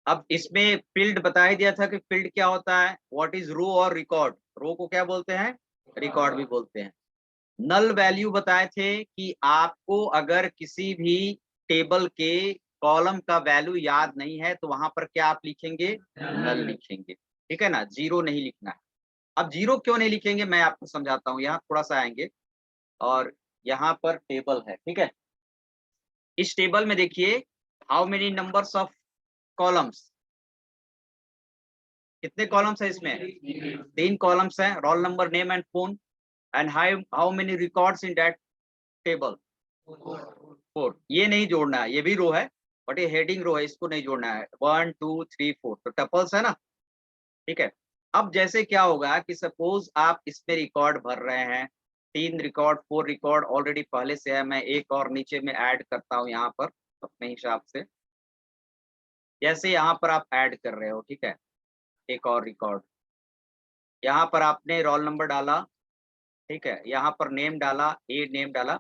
अब इसमें फील्ड बता ही दिया था कि फील्ड क्या होता है, व्हाट इज रो और रिकॉर्ड। रो को क्या बोलते हैं, रिकॉर्ड भी बोलते हैं। नल वैल्यू बताए थे कि आपको अगर किसी भी टेबल के कॉलम का वैल्यू याद नहीं है तो वहां पर क्या आप लिखेंगे, नल लिखेंगे, ठीक है ना, जीरो नहीं लिखना है। अब जीरो क्यों नहीं लिखेंगे मैं आपको समझाता हूँ, यहाँ थोड़ा सा आएंगे। और यहाँ पर टेबल है, ठीक है। इस टेबल में देखिए, how many numbers of columns, कितने कॉलम्स है इसमें, 3 कॉलम्स हैं, roll number, name and phone. And how many records in that table, 4। ये नहीं जोड़ना है, ये भी रो है बट ये हेडिंग रो है, इसको नहीं जोड़ना है। 1 2 3 4 तो टपल्स है ना, ठीक है। अब जैसे क्या होगा कि सपोज आप इसमें रिकॉर्ड भर रहे हैं, 3 रिकॉर्ड 4 रिकॉर्ड ऑलरेडी पहले से है, मैं एक और नीचे में ऐड करता हूँ यहाँ पर अपने हिसाब से। जैसे यहाँ पर आप ऐड कर रहे हो, ठीक है, एक और रिकॉर्ड, यहाँ पर आपने रोल नंबर डाला, ठीक है, यहाँ पर नेम डाला, ए नेम डाला।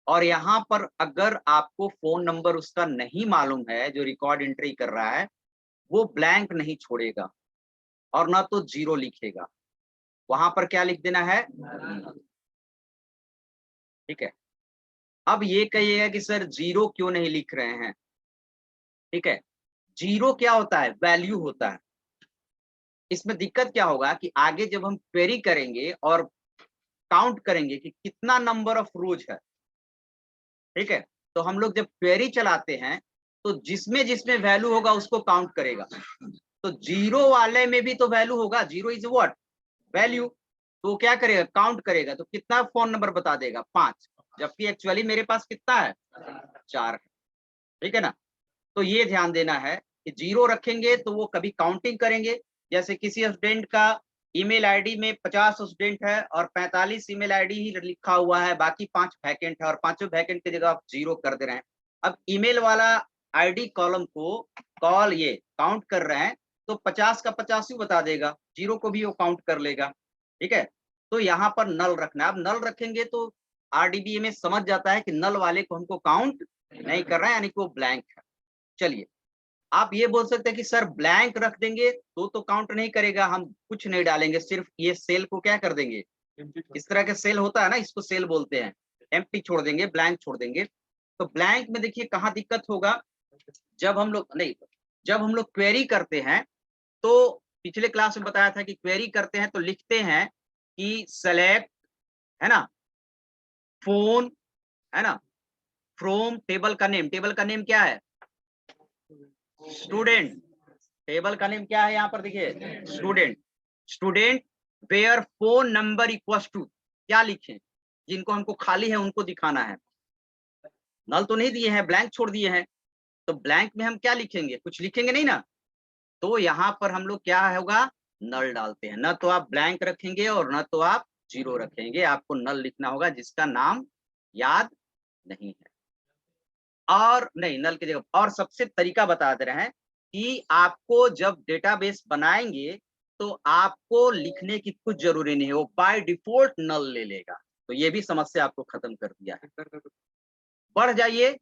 और यहाँ पर अगर आपको फोन नंबर उसका नहीं मालूम है जो रिकॉर्ड एंट्री कर रहा है, वो ब्लैंक नहीं छोड़ेगा और ना तो जीरो लिखेगा, वहां पर क्या लिख देना है, ठीक है। अब ये कहिएगा कि सर जीरो क्यों नहीं लिख रहे हैं, ठीक है। जीरो क्या होता है, वैल्यू होता है। इसमें दिक्कत क्या होगा कि आगे जब हम क्वेरी करेंगे और काउंट करेंगे कि कितना नंबर ऑफ रोज है, ठीक है, तो हम लोग जब क्वेरी चलाते हैं तो जिसमें जिसमें वैल्यू होगा उसको काउंट करेगा। तो जीरो वाले में भी तो वैल्यू होगा, जीरो इज व्हाट, वैल्यू। तो वो क्या करेगा, काउंट करेगा, तो कितना फोन नंबर बता देगा, 5, जबकि एक्चुअली मेरे पास कितना है, 4 है, ठीक है ना। तो ये ध्यान देना है कि जीरो रखेंगे तो वो कभी काउंटिंग करेंगे। जैसे किसी स्टूडेंट का ईमेल आईडी में 50 स्टूडेंट है और 45 ईमेल आईडी ही लिखा हुआ है, बाकी 5 वैकेंट है और पांचों वैकेंट की जगह आप जीरो कर दे रहे हैं। अब ईमेल वाला आईडी कॉलम को कॉल ये काउंट कर रहे हैं तो 50 का 50 ही बता देगा, जीरो को भी वो काउंट कर लेगा, ठीक है। तो यहाँ पर नल रखना है। अब नल रखेंगे तो आरडीबीए समझ जाता है कि नल वाले को हमको काउंट नहीं कर रहा है, यानी कि वो ब्लैंक है। चलिए, आप ये बोल सकते हैं कि सर ब्लैंक रख देंगे तो काउंट नहीं करेगा, हम कुछ नहीं डालेंगे, सिर्फ ये सेल को क्या कर देंगे, इस तरह के सेल होता है ना, इसको सेल बोलते हैं, एम्प्टी छोड़ देंगे, ब्लैंक छोड़ देंगे। तो ब्लैंक में देखिए कहाँ दिक्कत होगा, जब हम लोग नहीं, जब हम लोग क्वेरी करते हैं तो पिछले क्लास में बताया था कि क्वेरी करते हैं तो लिखते हैं कि सेलेक्ट, है ना, फोन, है ना, फ्रॉम टेबल का नेम, टेबल का नेम क्या है, स्टूडेंट। टेबल का नेम क्या है यहाँ पर देखिए, student. Student where phone number equal to, क्या लिखें, जिनको हमको खाली है उनको दिखाना है, नल तो नहीं दिए हैं, ब्लैंक छोड़ दिए हैं, तो ब्लैंक में हम क्या लिखेंगे, कुछ लिखेंगे नहीं ना। तो यहाँ पर हम लोग क्या होगा, नल डालते हैं, न तो आप ब्लैंक रखेंगे और न तो आप जीरो रखेंगे, आपको नल लिखना होगा जिसका नाम याद नहीं है। और नहीं, नल की जगह और सबसे तरीका बता दे रहे हैं कि आपको जब डेटाबेस बनाएंगे तो आपको लिखने की कुछ जरूरी नहीं है, वो बाय डिफॉल्ट नल ले लेगा। तो ये भी समस्या आपको खत्म कर दिया है। बढ़ जाइए,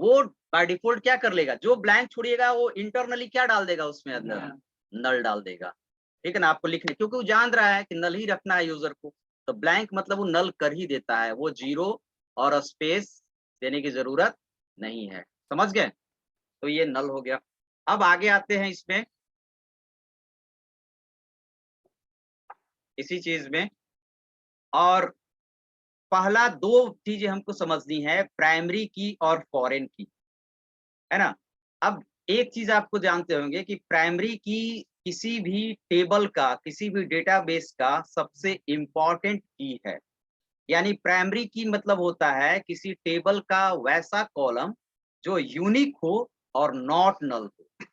वो बाय डिफॉल्ट क्या कर लेगा, जो ब्लैंक छोड़िएगा वो इंटरनली क्या डाल देगा उसमें अंदर, नल डाल देगा, ठीक है ना, आपको लिखने, क्योंकि वो जान रहा है कि नल ही रखना है यूजर को। तो ब्लैंक मतलब वो नल कर ही देता है, वो जीरो और स्पेस देने की जरूरत नहीं है, समझ गए। तो ये नल हो गया। अब आगे आते हैं इसमें, इसी चीज में, और पहला दो चीजें हमको समझनी है, प्राइमरी की और फॉरेन की, है ना। अब एक चीज आपको जानते होंगे कि प्राइमरी की किसी भी टेबल का, किसी भी डेटाबेस का सबसे इंपॉर्टेंट की है। यानी प्राइमरी की मतलब होता है किसी टेबल का वैसा कॉलम जो यूनिक हो और नॉट नल हो।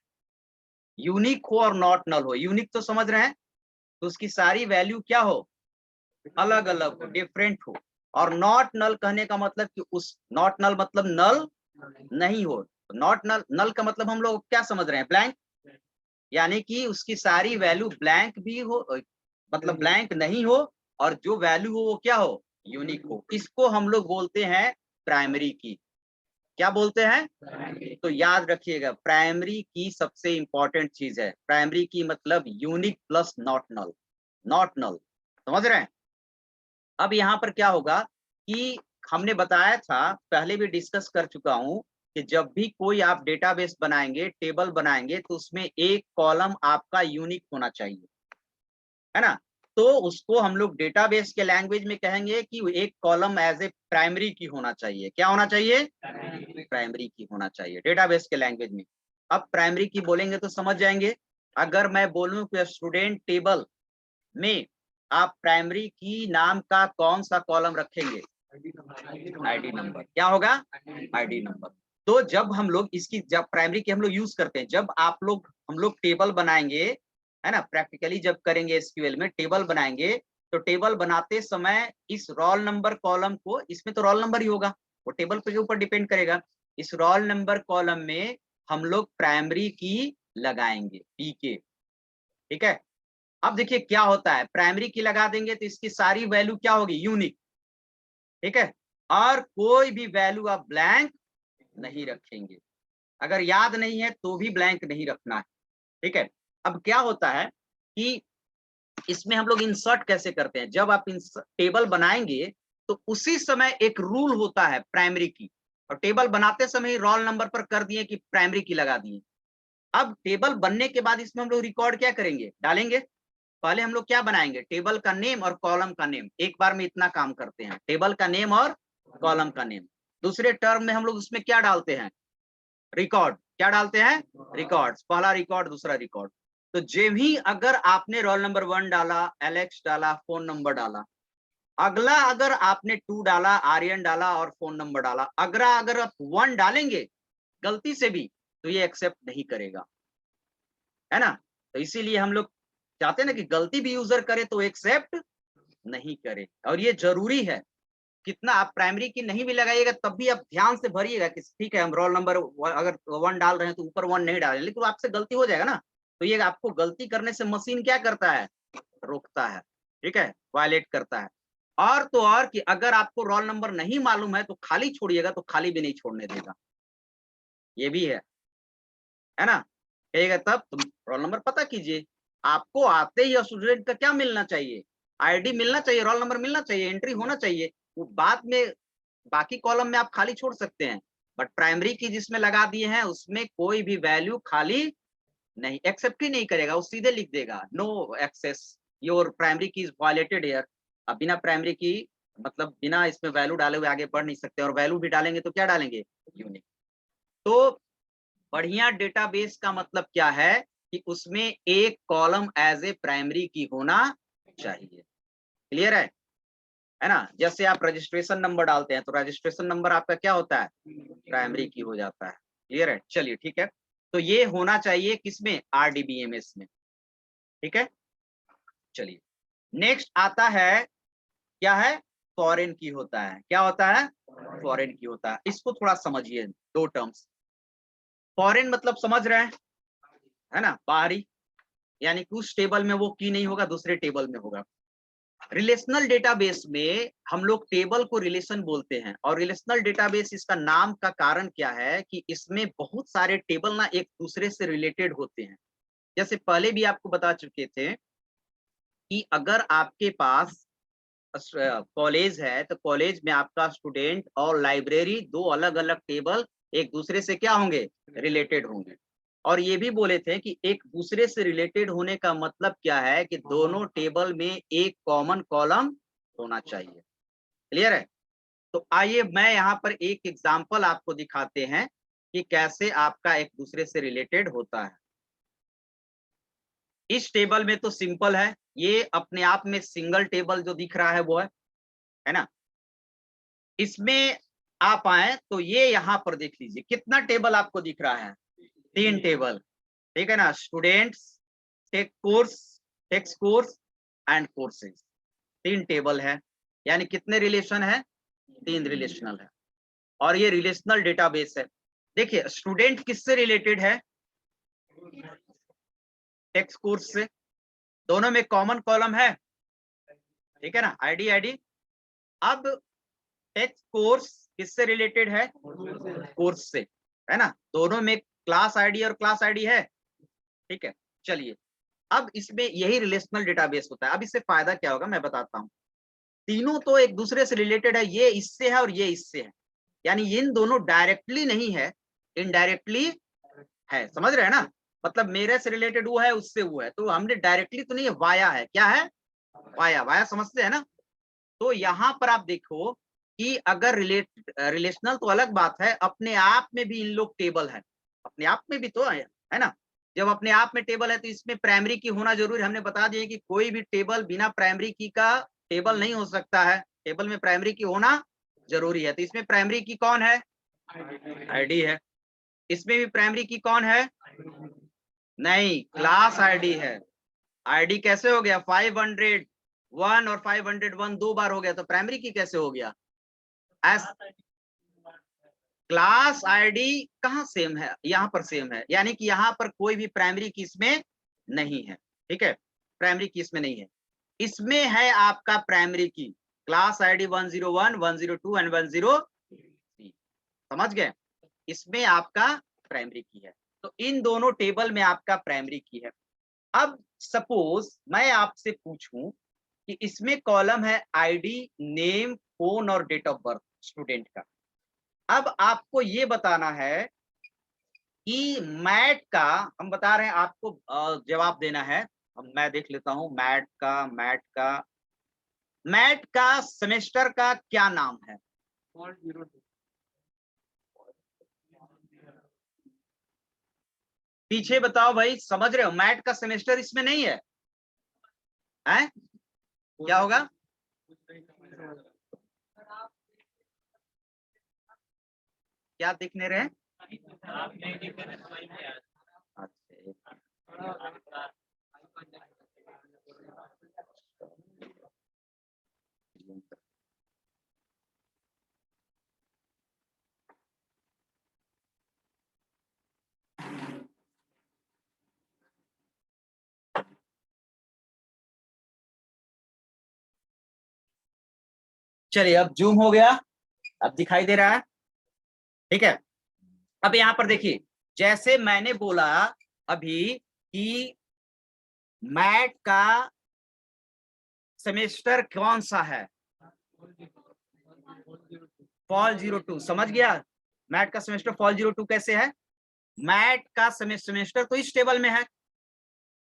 यूनिक हो और नॉट नल हो, यूनिक तो समझ रहे हैं, तो उसकी सारी वैल्यू क्या हो, अलग अलग हो, डिफरेंट हो। और नॉट नल कहने का मतलब कि उस, नॉट नल मतलब नल नहीं हो, नॉट नल, नल का मतलब हम लोग क्या समझ रहे हैं, ब्लैंक, यानी कि उसकी सारी वैल्यू ब्लैंक भी हो, मतलब ब्लैंक नहीं हो, और जो वैल्यू हो वो क्या हो, यूनिक हो। इसको हम लोग बोलते हैं प्राइमरी की, क्या बोलते हैं? तो याद रखिएगा, प्राइमरी की सबसे इंपॉर्टेंट चीज है, प्राइमरी की मतलब unique plus not null, not null, समझ रहे हैं? अब यहाँ पर क्या होगा कि हमने बताया था, पहले भी डिस्कस कर चुका हूं, कि जब भी कोई आप डेटाबेस बनाएंगे, टेबल बनाएंगे, तो उसमें एक कॉलम आपका यूनिक होना चाहिए, है ना? तो उसको हम लोग डेटाबेस के लैंग्वेज में कहेंगे कि एक कॉलम एज ए प्राइमरी की होना चाहिए। क्या होना चाहिए? प्राइमरी की होना चाहिए डेटाबेस के लैंग्वेज में। अब प्राइमरी की बोलेंगे तो समझ जाएंगे। अगर मैं बोलूं कि स्टूडेंट टेबल में आप प्राइमरी की नाम का कौन सा कॉलम रखेंगे? ID number. क्या होगा? ID number. तो जब हम लोग इसकी, जब प्राइमरी की हम लोग यूज करते हैं, जब हम लोग टेबल बनाएंगे, है ना, प्रैक्टिकली जब करेंगे एसक्यूएल में टेबल बनाएंगे, तो टेबल बनाते समय इस रोल नंबर कॉलम को, इसमें तो रोल नंबर ही होगा, वो टेबल के ऊपर डिपेंड करेगा, इस रोल नंबर कॉलम में हम लोग प्राइमरी की लगाएंगे, पी के। ठीक है? अब देखिए क्या होता है, प्राइमरी की लगा देंगे तो इसकी सारी वैल्यू क्या होगी? यूनिक। ठीक है? और कोई भी वैल्यू आप ब्लैंक नहीं रखेंगे, अगर याद नहीं है तो भी ब्लैंक नहीं रखना है। ठीक है? अब क्या होता है कि इसमें हम लोग इंसर्ट कैसे करते हैं, जब आप टेबल बनाएंगे तो उसी समय एक रूल होता है प्राइमरी की, और टेबल बनाते समय रोल नंबर पर कर दिए कि प्राइमरी की लगा दिए। अब टेबल बनने के बाद इसमें हम लोग रिकॉर्ड क्या करेंगे? डालेंगे। पहले हम लोग क्या बनाएंगे? टेबल का नेम और कॉलम का नेम, एक बार में इतना काम करते हैं, टेबल का नेम और कॉलम का नेम। दूसरे टर्म में हम लोग उसमें क्या डालते हैं? रिकॉर्ड। क्या डालते हैं? रिकॉर्ड्स। पहला रिकॉर्ड, दूसरा रिकॉर्ड। तो जब भी अगर आपने रोल नंबर 1 डाला, एलेक्स डाला, फोन नंबर डाला, अगला अगर आपने 2 डाला, आर्यन डाला और फोन नंबर डाला, अगर आप 1 डालेंगे गलती से भी, तो ये एक्सेप्ट नहीं करेगा, है ना? तो इसीलिए हम लोग चाहते हैं ना कि गलती भी यूजर करे तो एक्सेप्ट नहीं करे, और ये जरूरी है। कितना आप प्राइमरी की नहीं भी लगाइएगा तब भी आप ध्यान से भरिएगा कि ठीक है हम रोल नंबर अगर 1 डाल रहे हैं तो ऊपर 1 नहीं डालें, लेकिन आपसे गलती हो जाएगा ना, तो ये आपको गलती करने से मशीन क्या करता है? रोकता है। ठीक है? वायलेट करता है। और तो और कि अगर आपको रोल नंबर नहीं मालूम है तो खाली छोड़िएगा, तो खाली भी नहीं छोड़ने देगा, ये भी है ना? कहेगा तब तुम रोल नंबर पता कीजिए। आपको आते ही स्टूडेंट का क्या मिलना चाहिए? आईडी मिलना चाहिए, रोल नंबर मिलना चाहिए, एंट्री होना चाहिए। वो बाद में बाकी कॉलम में आप खाली छोड़ सकते हैं, बट प्राइमरी की जिसमें लगा दिए हैं उसमें कोई भी वैल्यू खाली नहीं, एक्सेप्ट ही नहीं करेगा, वो सीधे लिख देगा नो एक्सेस, योर प्राइमरी की इज वायलेटेड हियर। अब बिना प्राइमरी की मतलब बिना इसमें वैल्यू डाले हुए आगे बढ़ नहीं सकते, और वैल्यू भी डालेंगे तो क्या डालेंगे? यूनिक। तो बढ़िया डेटाबेस का मतलब क्या है कि उसमें एक कॉलम एज ए प्राइमरी की होना चाहिए। क्लियर है ना? जैसे आप रजिस्ट्रेशन नंबर डालते हैं तो रजिस्ट्रेशन नंबर आपका क्या होता है? प्राइमरी की हो जाता है। क्लियर है? चलिए ठीक है। तो ये होना चाहिए किसमें? आरडीबीएमएस में। ठीक है? चलिए नेक्स्ट आता है, क्या है? फॉरेन की होता है। क्या होता है? फॉरेन की होता है। इसको थोड़ा समझिए, दो टर्म्स। फॉरेन मतलब समझ रहे हैं, है ना? बाहरी, यानी कि उस टेबल में वो की नहीं होगा, दूसरे टेबल में होगा। रिलेशनल डेटाबेस में हम लोग टेबल को रिलेशन बोलते हैं, और रिलेशनल डेटाबेस इसका नाम का कारण क्या है कि इसमें बहुत सारे टेबल ना एक दूसरे से रिलेटेड होते हैं। जैसे पहले भी आपको बता चुके थे कि अगर आपके पास कॉलेज है तो कॉलेज में आपका स्टूडेंट और लाइब्रेरी दो अलग अलग टेबल एक दूसरे से क्या होंगे? रिलेटेड होंगे। और ये भी बोले थे कि एक दूसरे से रिलेटेड होने का मतलब क्या है कि दोनों टेबल में एक कॉमन कॉलम होना चाहिए। क्लियर है? तो आइए मैं यहाँ पर एक एग्जांपल आपको दिखाते हैं कि कैसे आपका एक दूसरे से रिलेटेड होता है। इस टेबल में तो सिंपल है, ये अपने आप में सिंगल टेबल जो दिख रहा है वो है ना? इसमें आप आए तो ये यहाँ पर देख लीजिए कितना टेबल आपको दिख रहा है? 3 टेबल। ठीक है ना? Students, take course, takes course and courses, 3 table है। यानी कितने रिलेशन है? 3 रिलेशनल है। और ये रिलेशनल डेटाबेस है। देखिए स्टूडेंट किससे रिलेटेड है? टेक्स कोर्स से। दोनों में कॉमन कॉलम है, ठीक है ना? ID ID. अब टेक्स्ट कोर्स किससे रिलेटेड है? कोर्स से, है ना। दोनों में क्लास आईडी और क्लास आईडी है, ठीक है। चलिए, अब इसमें यही रिलेशनल डेटाबेस होता है। अब इससे फायदा क्या होगा मैं बताता हूँ। तीनों तो एक दूसरे से रिलेटेड है, ये इससे है और ये इससे है, यानी इन दोनों डायरेक्टली नहीं है, इनडायरेक्टली है, समझ रहे हैं ना। मतलब मेरे से रिलेटेड वो है, उससे वो है, तो हमने डायरेक्टली तो नहीं है, वाया है। क्या है? वाया। वाया समझते हैं ना। तो यहाँ पर आप देखो कि अगर रिलेशनल तो अलग बात है, अपने आप में भी इन लोग टेबल है, अपने आप में भी तो है ना। जब अपने आप में टेबल है तो इसमें प्राइमरी की होना जरूरी। हमने बता दिया कि कोई भी टेबल बिना प्राइमरी की का टेबल नहीं हो सकता है, टेबल में प्राइमरी की होना जरूरी है। तो इसमें प्राइमरी की कौन है? आईडी है। इसमें भी प्राइमरी की कौन है? नहीं, क्लास आईडी है। आईडी कैसे हो गया? 501 और 501 दो बार हो गया, तो प्राइमरी की कैसे हो गया? एस क्लास आईडी कहाँ सेम है? यहाँ पर सेम है, यानी कि यहाँ पर कोई भी प्राइमरी की इसमें नहीं है, ठीक है। प्राइमरी की इसमें नहीं है, इसमें है आपका प्राइमरी की, क्लास आईडी 101, 102 एंड 103। समझ गए? इसमें आपका प्राइमरी की है, तो इन दोनों टेबल में आपका प्राइमरी की है। अब सपोज मैं आपसे पूछूं कि इसमें कॉलम है आईडी, नेम, फोन और डेट ऑफ बर्थ स्टूडेंट का। अब आपको ये बताना है कि मैट का, हम बता रहे हैं आपको जवाब देना है। अब मैं देख लेता हूं मैट का सेमेस्टर का क्या नाम है? पीछे बताओ भाई, समझ रहे हो? मैट का सेमेस्टर इसमें नहीं है, हैं? क्या होगा? क्या दिखने रहे? चलिए, अब जूम हो गया, अब दिखाई दे रहा है, ठीक है। अब यहाँ पर देखिए, जैसे मैंने बोला अभी कि मैट का सेमेस्टर कौन सा है? फॉल 02, समझ गया। मैट का सेमेस्टर फॉल 02 कैसे है? मैट का सेमेस्टर तो इस टेबल में है,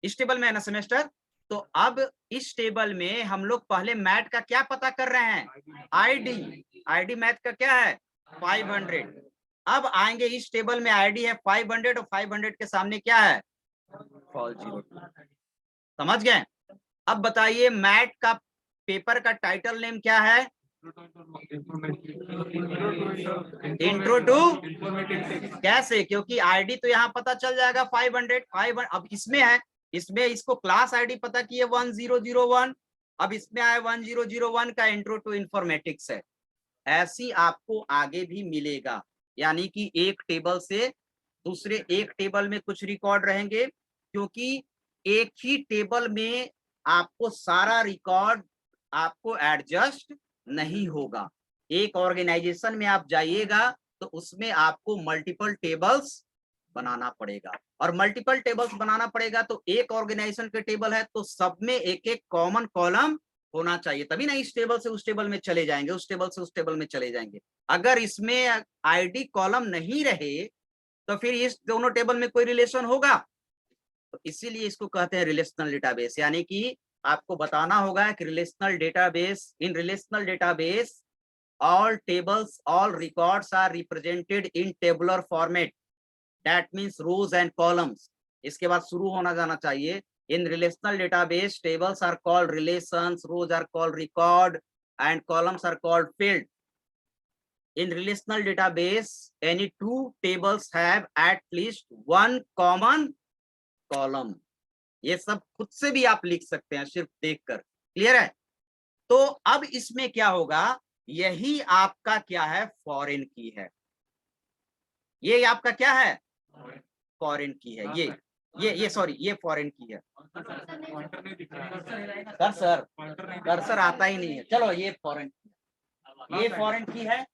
इस टेबल में है ना सेमेस्टर। तो अब इस टेबल में हम लोग पहले मैट का क्या पता कर रहे हैं? आईडी। आईडी मैथ का क्या है? 500। अब आएंगे इस टेबल में, आईडी है 500 और 500 के सामने क्या है? फॉल 02। समझ गए? अब बताइए मैट का पेपर का टाइटल नेम क्या है? Intro to. कैसे? क्योंकि आईडी तो यहाँ पता चल जाएगा 500। अब इसमें है, इसमें इसको क्लास आईडी पता की है 1001। अब इसमें आया 1001 का इंट्रो टू इंफॉर्मेटिक्स है। ऐसी आपको आगे भी मिलेगा, यानी कि एक टेबल से दूसरे एक टेबल में कुछ रिकॉर्ड रहेंगे, क्योंकि एक ही टेबल में आपको सारा रिकॉर्ड आपको एडजस्ट नहीं होगा। एक ऑर्गेनाइजेशन में आप जाइएगा तो उसमें आपको मल्टीपल टेबल्स बनाना पड़ेगा, और मल्टीपल टेबल्स बनाना पड़ेगा तो एक ऑर्गेनाइजेशन के टेबल है तो सब में एक एक कॉमन कॉलम होना चाहिए, तभी ना इस टेबल से उस टेबल में चले जाएंगे, उस टेबल से उस टेबल में चले जाएंगे। अगर इसमें आईडी कॉलम नहीं रहे तो फिर इस दोनों टेबल में कोई रिलेशन होगा? तो इसीलिए इसको कहते हैं रिलेशनल डेटाबेस। यानी कि आपको बताना होगा कि relational database, in relational database all tables, all records are represented in tabular format, that means rows and columns। इसके बाद शुरू होना जाना चाहिए। in relational database tables are called relations, rows are called record and columns are called field। in relational database any two tables have at least one common column। ये सब खुद से भी आप लिख सकते हैं सिर्फ देखकर, क्लियर है? तो अब इसमें क्या होगा, यही आपका क्या है? फॉरेन की है। ये आपका क्या है? फॉरेन की है। ये सॉरी, ये फॉरेन की है। कर्सर आता ही नहीं है। चलो, ये फॉरेन की है, ये फॉरेन की है,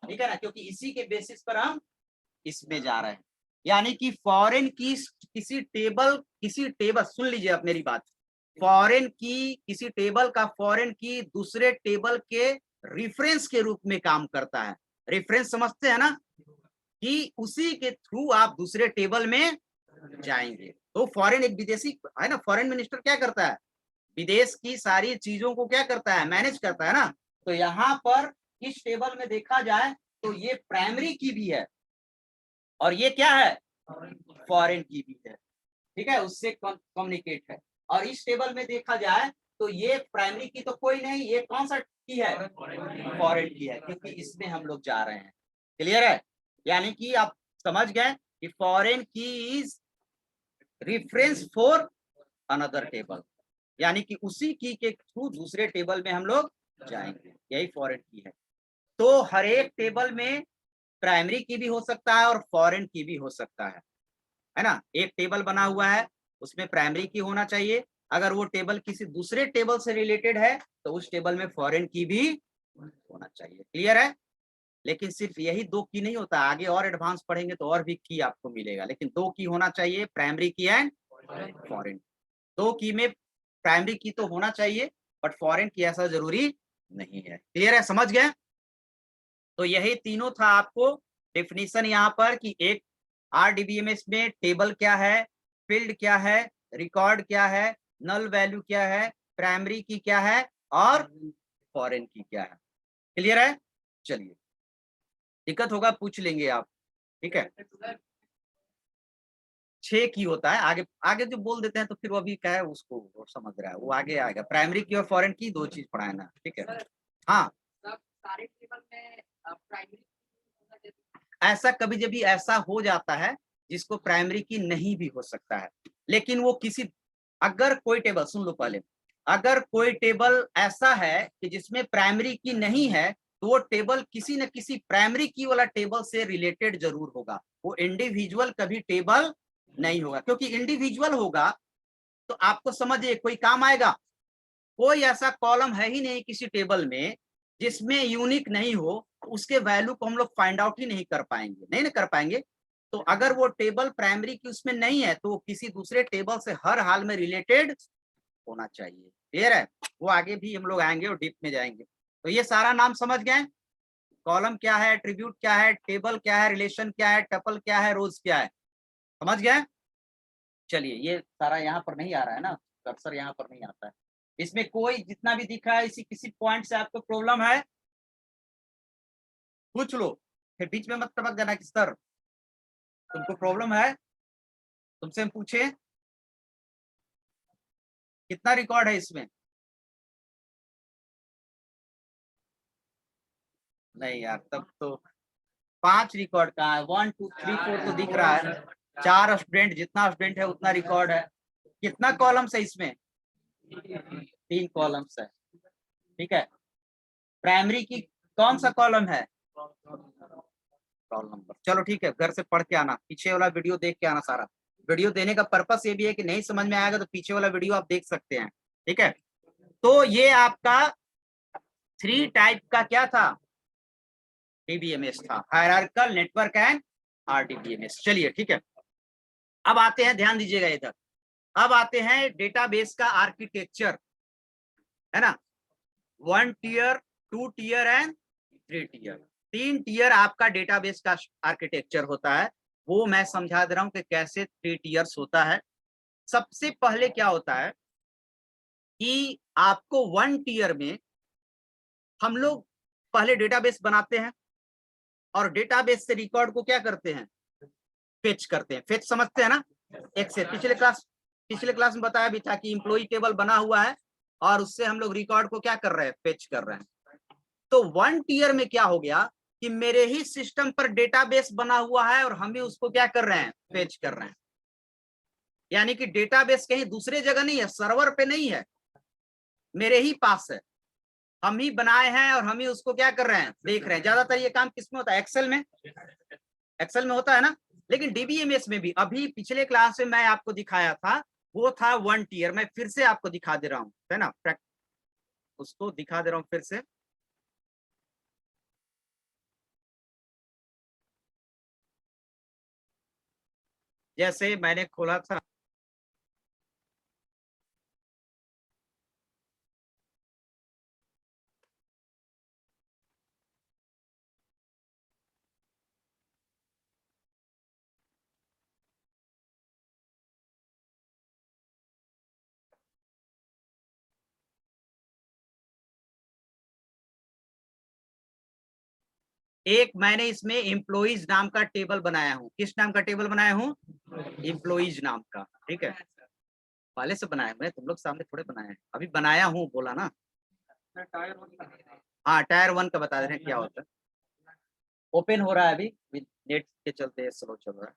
ठीक है ना, क्योंकि इसी के बेसिस पर हम इसमें जा रहे हैं। यानी कि फॉरेन की किसी टेबल सुन लीजिए अब मेरी बात, फॉरेन की किसी टेबल का फॉरेन की दूसरे टेबल के रिफरेंस के रूप में काम करता है। रेफरेंस समझते हैं ना, कि उसी के थ्रू आप दूसरे टेबल में जाएंगे। तो फॉरेन एक विदेशी है ना, फॉरेन मिनिस्टर क्या करता है, विदेश की सारी चीजों को क्या करता है, मैनेज करता है ना। तो यहाँ पर इस टेबल में देखा जाए तो ये प्राइमरी की भी है और ये क्या है, फॉरेन की भी है। ठीक है, उससे कम्युनिकेट है। और इस टेबल में देखा जाए तो ये प्राइमरी की तो कोई नहीं, ये कौन सा की है, फॉरेन की है, क्योंकि इसमें हम लोग जा रहे हैं। क्लियर है, यानी कि आप समझ गए कि फॉरेन की is reference for another table, यानी कि उसी की के थ्रू दूसरे टेबल में हम लोग जाएंगे, यही फॉरेन की है। तो हर एक टेबल में प्राइमरी की भी हो सकता है और फॉरेन की भी हो सकता है ना। एक टेबल बना हुआ है, उसमें प्राइमरी की होना चाहिए, अगर वो टेबल किसी दूसरे टेबल से रिलेटेड है तो उस टेबल में फॉरेन की भी होना चाहिए। क्लियर है, लेकिन सिर्फ यही दो की नहीं होता, आगे और एडवांस पढ़ेंगे तो और भी की आपको मिलेगा, लेकिन दो की होना चाहिए, प्राइमरी की एंड फॉरेन। दो की में प्राइमरी की तो होना चाहिए बट फॉरेन की ऐसा जरूरी नहीं है। क्लियर है, समझ गए। तो यही तीनों था आपको डेफिनेशन यहाँ पर कि एक आरडीबीएमएस में टेबल क्या है, फील्ड क्या है, रिकॉर्ड क्या है, नल वैल्यू क्या है, प्राइमरी की क्या है और फॉरेन की क्या है। क्लियर है, चलिए दिक्कत होगा पूछ लेंगे आप, ठीक है। 6 की होता है, आगे आगे जो बोल देते हैं तो फिर वो अभी क्या है उसको वो समझ रहा है, वो आगे आएगा। प्राइमरी की और फॉरेन की दो चीज पढ़ा है ना, ठीक है। हाँ, सारे टेबल में प्राइमरी, ऐसा कभी जब भी ऐसा हो जाता है जिसको प्राइमरी की नहीं भी हो सकता है, लेकिन वो किसी, अगर कोई टेबल सुन लो पहले, अगर कोई टेबल ऐसा है कि जिसमें प्राइमरी की नहीं है तो वो टेबल किसी न किसी प्राइमरी की वाला टेबल से रिलेटेड जरूर होगा, वो इंडिविजुअल कभी टेबल नहीं होगा, क्योंकि इंडिविजुअल होगा तो आपको समझिए कोई काम आएगा, कोई ऐसा कॉलम है ही नहीं किसी टेबल में जिसमें यूनिक नहीं हो, उसके वैल्यू को हम लोग फाइंड आउट ही नहीं कर पाएंगे, नहीं ना कर पाएंगे। तो अगर वो टेबल प्राइमरी की उसमें नहीं है तो वो किसी दूसरे टेबल से हर हाल में रिलेटेड होना चाहिए। क्लियर है, वो आगे भी हम लोग आएंगे और डीप में जाएंगे। तो ये सारा नाम समझ गए, कॉलम क्या है, एट्रीब्यूट क्या है, टेबल क्या है, रिलेशन क्या है, टपल क्या है, रोज क्या है, समझ गए। चलिए ये सारा यहाँ पर नहीं आ रहा है ना, कर्सर यहाँ पर नहीं आता है, इसमें कोई जितना भी दिख रहा है इसी किसी पॉइंट से आपको प्रॉब्लम है पूछ लो, फिर बीच में मत टपक जाना कि सर तुमको प्रॉब्लम है, तुमसे हम पूछे कितना रिकॉर्ड है इसमें। नहीं यार, तब तो 5 रिकॉर्ड कहाँ है, 1 2 3 4 तो दिख रहा है, 4 स्टूडेंट, जितना स्टूडेंट है उतना रिकॉर्ड है। कितना कॉलम्स है इसमें, 3 कॉलम्स है, ठीक है। प्राइमरी की कौन सा कॉलम है, रोल नंबर। चलो ठीक है, घर से पढ़ के आना, पीछे वाला वीडियो देख के आना सारा। वीडियो देने का पर्पस ये भी है कि नहीं समझ में आएगा तो पीछे वाला वीडियो आप देख सकते हैं, ठीक है। तो ये आपका 3 टाइप का क्या था, डीबीएमएस था, हायरार्किकल नेटवर्क एंड आरडीबीएमएस। चलिए ठीक है, अब आते हैं, ध्यान दीजिएगा इधर, अब आते हैं डेटाबेस का आर्किटेक्चर, है ना। 1 tier, 2 tier and 3 tier, 3 tier आपका डेटाबेस का आर्किटेक्चर होता है। वो मैं समझा दे रहा हूं कि कैसे 3 टीयर्स होता है। सबसे पहले क्या होता है कि आपको 1 टीयर में हम लोग पहले डेटाबेस बनाते हैं और डेटाबेस से रिकॉर्ड को क्या करते हैं, फेच करते हैं। फेच समझते हैं ना, एक से पिछले क्लास में बताया भी था कि इंप्लॉई टेबल बना हुआ है और उससे हम लोग रिकॉर्ड को क्या कर रहे हैं, फेच कर रहे हैं। तो 1 टीयर में क्या हो गया कि मेरे ही सिस्टम पर डेटाबेस बना हुआ है और हम ही उसको क्या कर रहे हैं, फेच कर रहे हैं। यानी कि डेटाबेस कहीं दूसरे जगह नहीं है, सर्वर पे नहीं है, मेरे ही पास है, हम ही बनाए हैं और हम ही उसको क्या कर रहे हैं, देख रहे हैं। ज्यादातर ये काम किसमें होता है, एक्सेल में, एक्सेल में होता है ना। लेकिन डीबीएमएस में भी अभी पिछले क्लास में मैं आपको दिखाया था, वो था 1 टीयर, मैं फिर से आपको दिखा दे रहा हूँ, है ना, उसको दिखा दे रहा हूँ फिर से। जैसे मैंने खोला था, एक मैंने इसमें एम्प्लॉइज नाम का टेबल बनाया हूँ। किस नाम का टेबल बनाया हूँ? एम्प्लॉइज नाम का, ठीक है। पहले से बनाया, मैं तुम लोग सामने थोड़े बनाया है, अभी बनाया हूँ बोला ना। हाँ, टायर 1 का बता दे रहे हैं क्या होता है। ओपन हो रहा है अभी, नेट के चलते स्लो चल रहा है।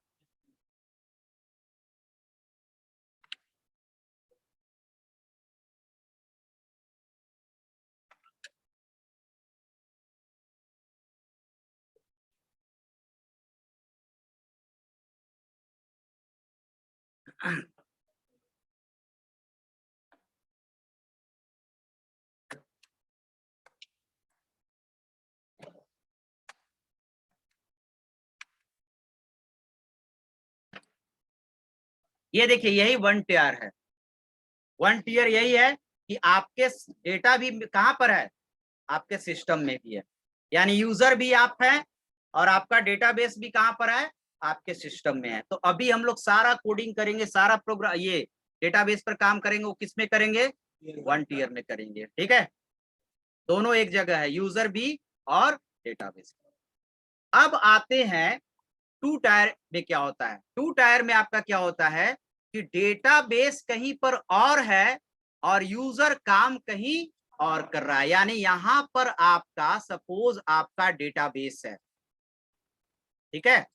ये देखिए, यही 1 टीयर है। 1 टीयर यही है कि आपके डेटा भी कहाँ पर है? आपके सिस्टम में भी है, यानी यूजर भी आप हैं और आपका डेटाबेस भी कहाँ पर है? आपके सिस्टम में है। तो अभी हम लोग सारा कोडिंग करेंगे, सारा प्रोग्राम ये डेटाबेस पर काम करेंगे, वो किस में करेंगे? 1 टीयर में करेंगे, ठीक है। दोनों एक जगह है, यूजर भी और डेटाबेस। अब आते हैं 2 टायर में क्या होता है। 2 टायर में आपका क्या होता है कि डेटाबेस कहीं पर और है और यूजर काम कहीं और कर रहा है। यानी यहां पर आपका सपोज आपका डेटाबेस है, ठीक है,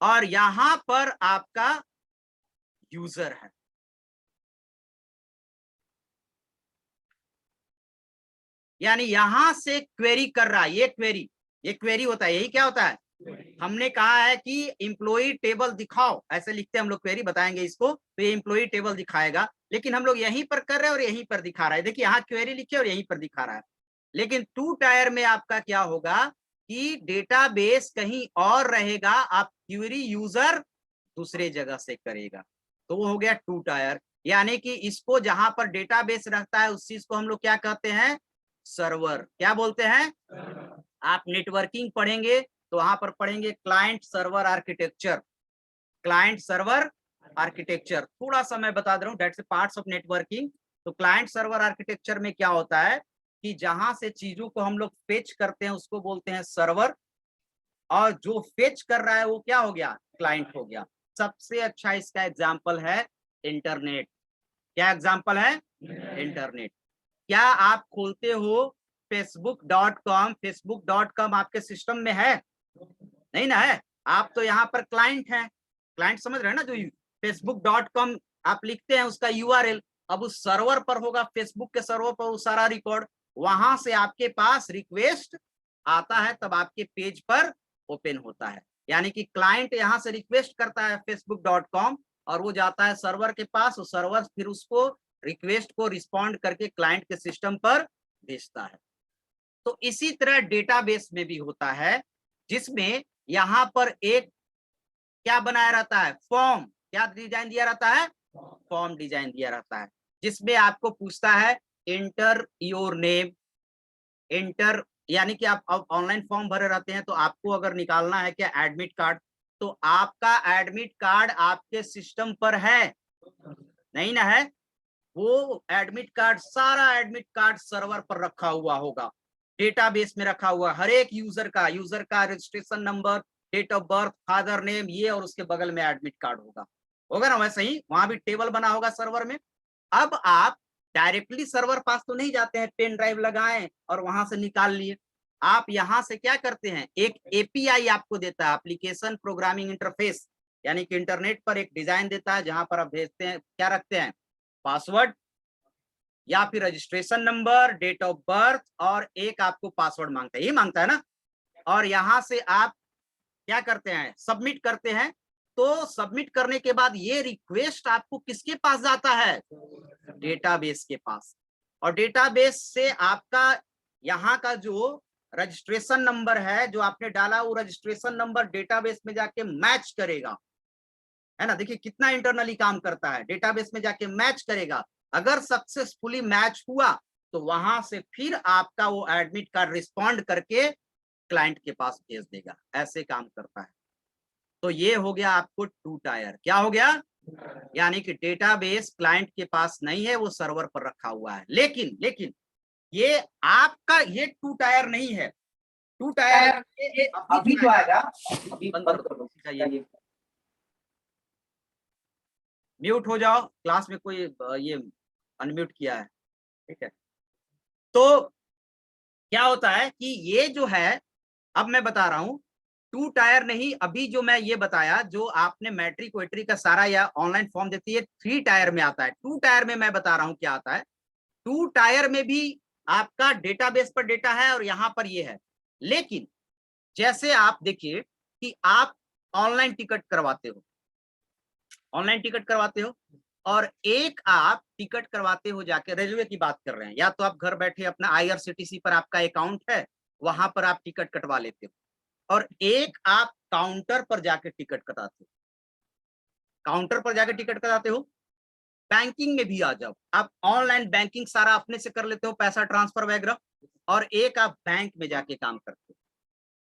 और यहां पर आपका यूजर है। यानी यहां से क्वेरी कर रहा है, ये क्वेरी होता है, यही क्या होता है? हमने कहा है कि एम्प्लॉई टेबल दिखाओ, ऐसे लिखते हैं हम लोग, क्वेरी बताएंगे इसको, तो ये एम्प्लॉई टेबल दिखाएगा। लेकिन हम लोग यहीं पर कर रहे हैं और यहीं पर दिखा रहा है। देखिए यहाँ क्वेरी लिखे और यहीं पर दिखा रहा है। लेकिन 2 टायर में आपका क्या होगा कि डेटाबेस कहीं और रहेगा, आप क्वेरी यूजर दूसरे जगह से करेगा। तो वो हो गया 2 टायर। यानी कि इसको जहां पर डेटाबेस रहता है उस चीज को हम लोग क्या कहते हैं? सर्वर। क्या बोलते हैं? आप नेटवर्किंग पढ़ेंगे तो वहां पर पढ़ेंगे client server architecture. Client server architecture थोड़ा सा मैं बता दे रहा हूँ, दैट्स पार्ट्स ऑफ नेटवर्किंग। तो क्लाइंट सर्वर आर्किटेक्चर में क्या होता है कि जहां से चीजों को हम लोग फेच करते हैं उसको बोलते हैं सर्वर, और जो फेच कर रहा है वो क्या हो गया? क्लाइंट हो गया। सबसे अच्छा इसका एग्जाम्पल है इंटरनेट। क्या एग्जाम्पल है? इंटरनेट। क्या आप खोलते हो facebook.com? facebook.com आपके सिस्टम में है? नहीं ना है। आप तो यहाँ पर क्लाइंट हैं, क्लाइंट समझ रहे हैं ना, जो facebook.com आप लिखते हैं उसका यूआरएल अब उस सर्वर पर होगा, फेसबुक के सर्वर पर वो सारा रिकॉर्ड, वहां से आपके पास रिक्वेस्ट आता है, तब आपके पेज पर ओपन होता है। यानी कि क्लाइंट यहाँ से रिक्वेस्ट करता है facebook.com और वो जाता है सर्वर के पास, सर्वर फिर उसको रिक्वेस्ट को रिस्पॉन्ड करके क्लाइंट के सिस्टम पर भेजता है। तो इसी तरह डेटाबेस में भी होता है, जिसमें यहां पर एक क्या बनाया रहता है? फॉर्म। क्या डिजाइन दिया रहता है? फॉर्म डिजाइन दिया रहता है, जिसमें आपको पूछता है इंटर योर नेम। इंटर यानी कि आप ऑनलाइन फॉर्म भरे रहते हैं, तो आपको अगर निकालना है क्या एडमिट कार्ड, तो आपका एडमिट कार्ड आपके सिस्टम पर है? नहीं ना है। वो एडमिट कार्ड, सारा एडमिट कार्ड सर्वर पर रखा हुआ होगा, डेटाबेस में रखा हुआ, हर एक यूजर का registration number, date of birth, father name, ये, और उसके बगल में एडमिट कार्ड होगा। होगा ना? वैसे ही वहां भी टेबल बना होगा सर्वर में। अब आप डायरेक्टली सर्वर पास तो नहीं जाते हैं, पेन ड्राइव लगाएं और वहां से निकाल लिए। आप यहां से क्या करते हैं, एक एपीआई आपको देता है, एप्लीकेशन प्रोग्रामिंग इंटरफेस, यानी कि इंटरनेट पर एक डिजाइन देता है जहां पर आप भेजते हैं, क्या रखते हैं? पासवर्ड या फिर registration number, date of birth, और एक आपको पासवर्ड मांगता है, ये मांगता है ना। और यहां से आप क्या करते हैं? सबमिट करते हैं। तो सबमिट करने के बाद ये रिक्वेस्ट आपको किसके पास जाता है? डेटाबेस के पास। और डेटाबेस से आपका यहाँ का जो रजिस्ट्रेशन नंबर है जो आपने डाला, वो रजिस्ट्रेशन नंबर डेटाबेस में जाके मैच करेगा, है ना। देखिए कितना इंटरनली काम करता है, डेटाबेस में जाके मैच करेगा। अगर सक्सेसफुली मैच हुआ तो वहां से फिर आपका वो एडमिट कार्ड रिस्पॉन्ड करके क्लाइंट के पास भेज देगा, ऐसे काम करता है। तो ये हो गया आपको टू टायर। क्या हो गया? यानी कि डेटाबेस क्लाइंट के पास नहीं है, वो सर्वर पर रखा हुआ है। लेकिन ये आपका ये टू टायर नहीं है। टू टायर ये अभी जो आएगा, अभी बंद कर दो, चाहिए म्यूट हो जाओ, क्लास में कोई ये अनम्यूट किया है, ठीक है। तो क्या होता है कि ये जो है, अब मैं बता रहा हूं टू टायर नहीं, अभी जो मैं ये बताया, जो आपने मैट्रिक वेट्री का सारा या ऑनलाइन फॉर्म देती है, थ्री टायर में आता है। टू टायर में मैं बता रहा हूं क्या आता है। टू टायर में भी आपका डेटाबेस पर डेटा है और यहां पर ये है। लेकिन जैसे आप देखिए कि आप ऑनलाइन टिकट करवाते हो, ऑनलाइन टिकट करवाते हो, और एक आप टिकट करवाते हो जाके, रेलवे की बात कर रहे हैं, या तो आप घर बैठे अपना IRCTC पर आपका अकाउंट है, वहां पर आप टिकट कटवा लेते हो, और एक आप काउंटर पर जाके टिकट कटाते हो, काउंटर पर जाके टिकट कटाते हो। बैंकिंग में भी आ जाओ, आप ऑनलाइन बैंकिंग सारा अपने से कर लेते हो, पैसा ट्रांसफर वगैरह, और एक आप बैंक में जाके काम करते हो।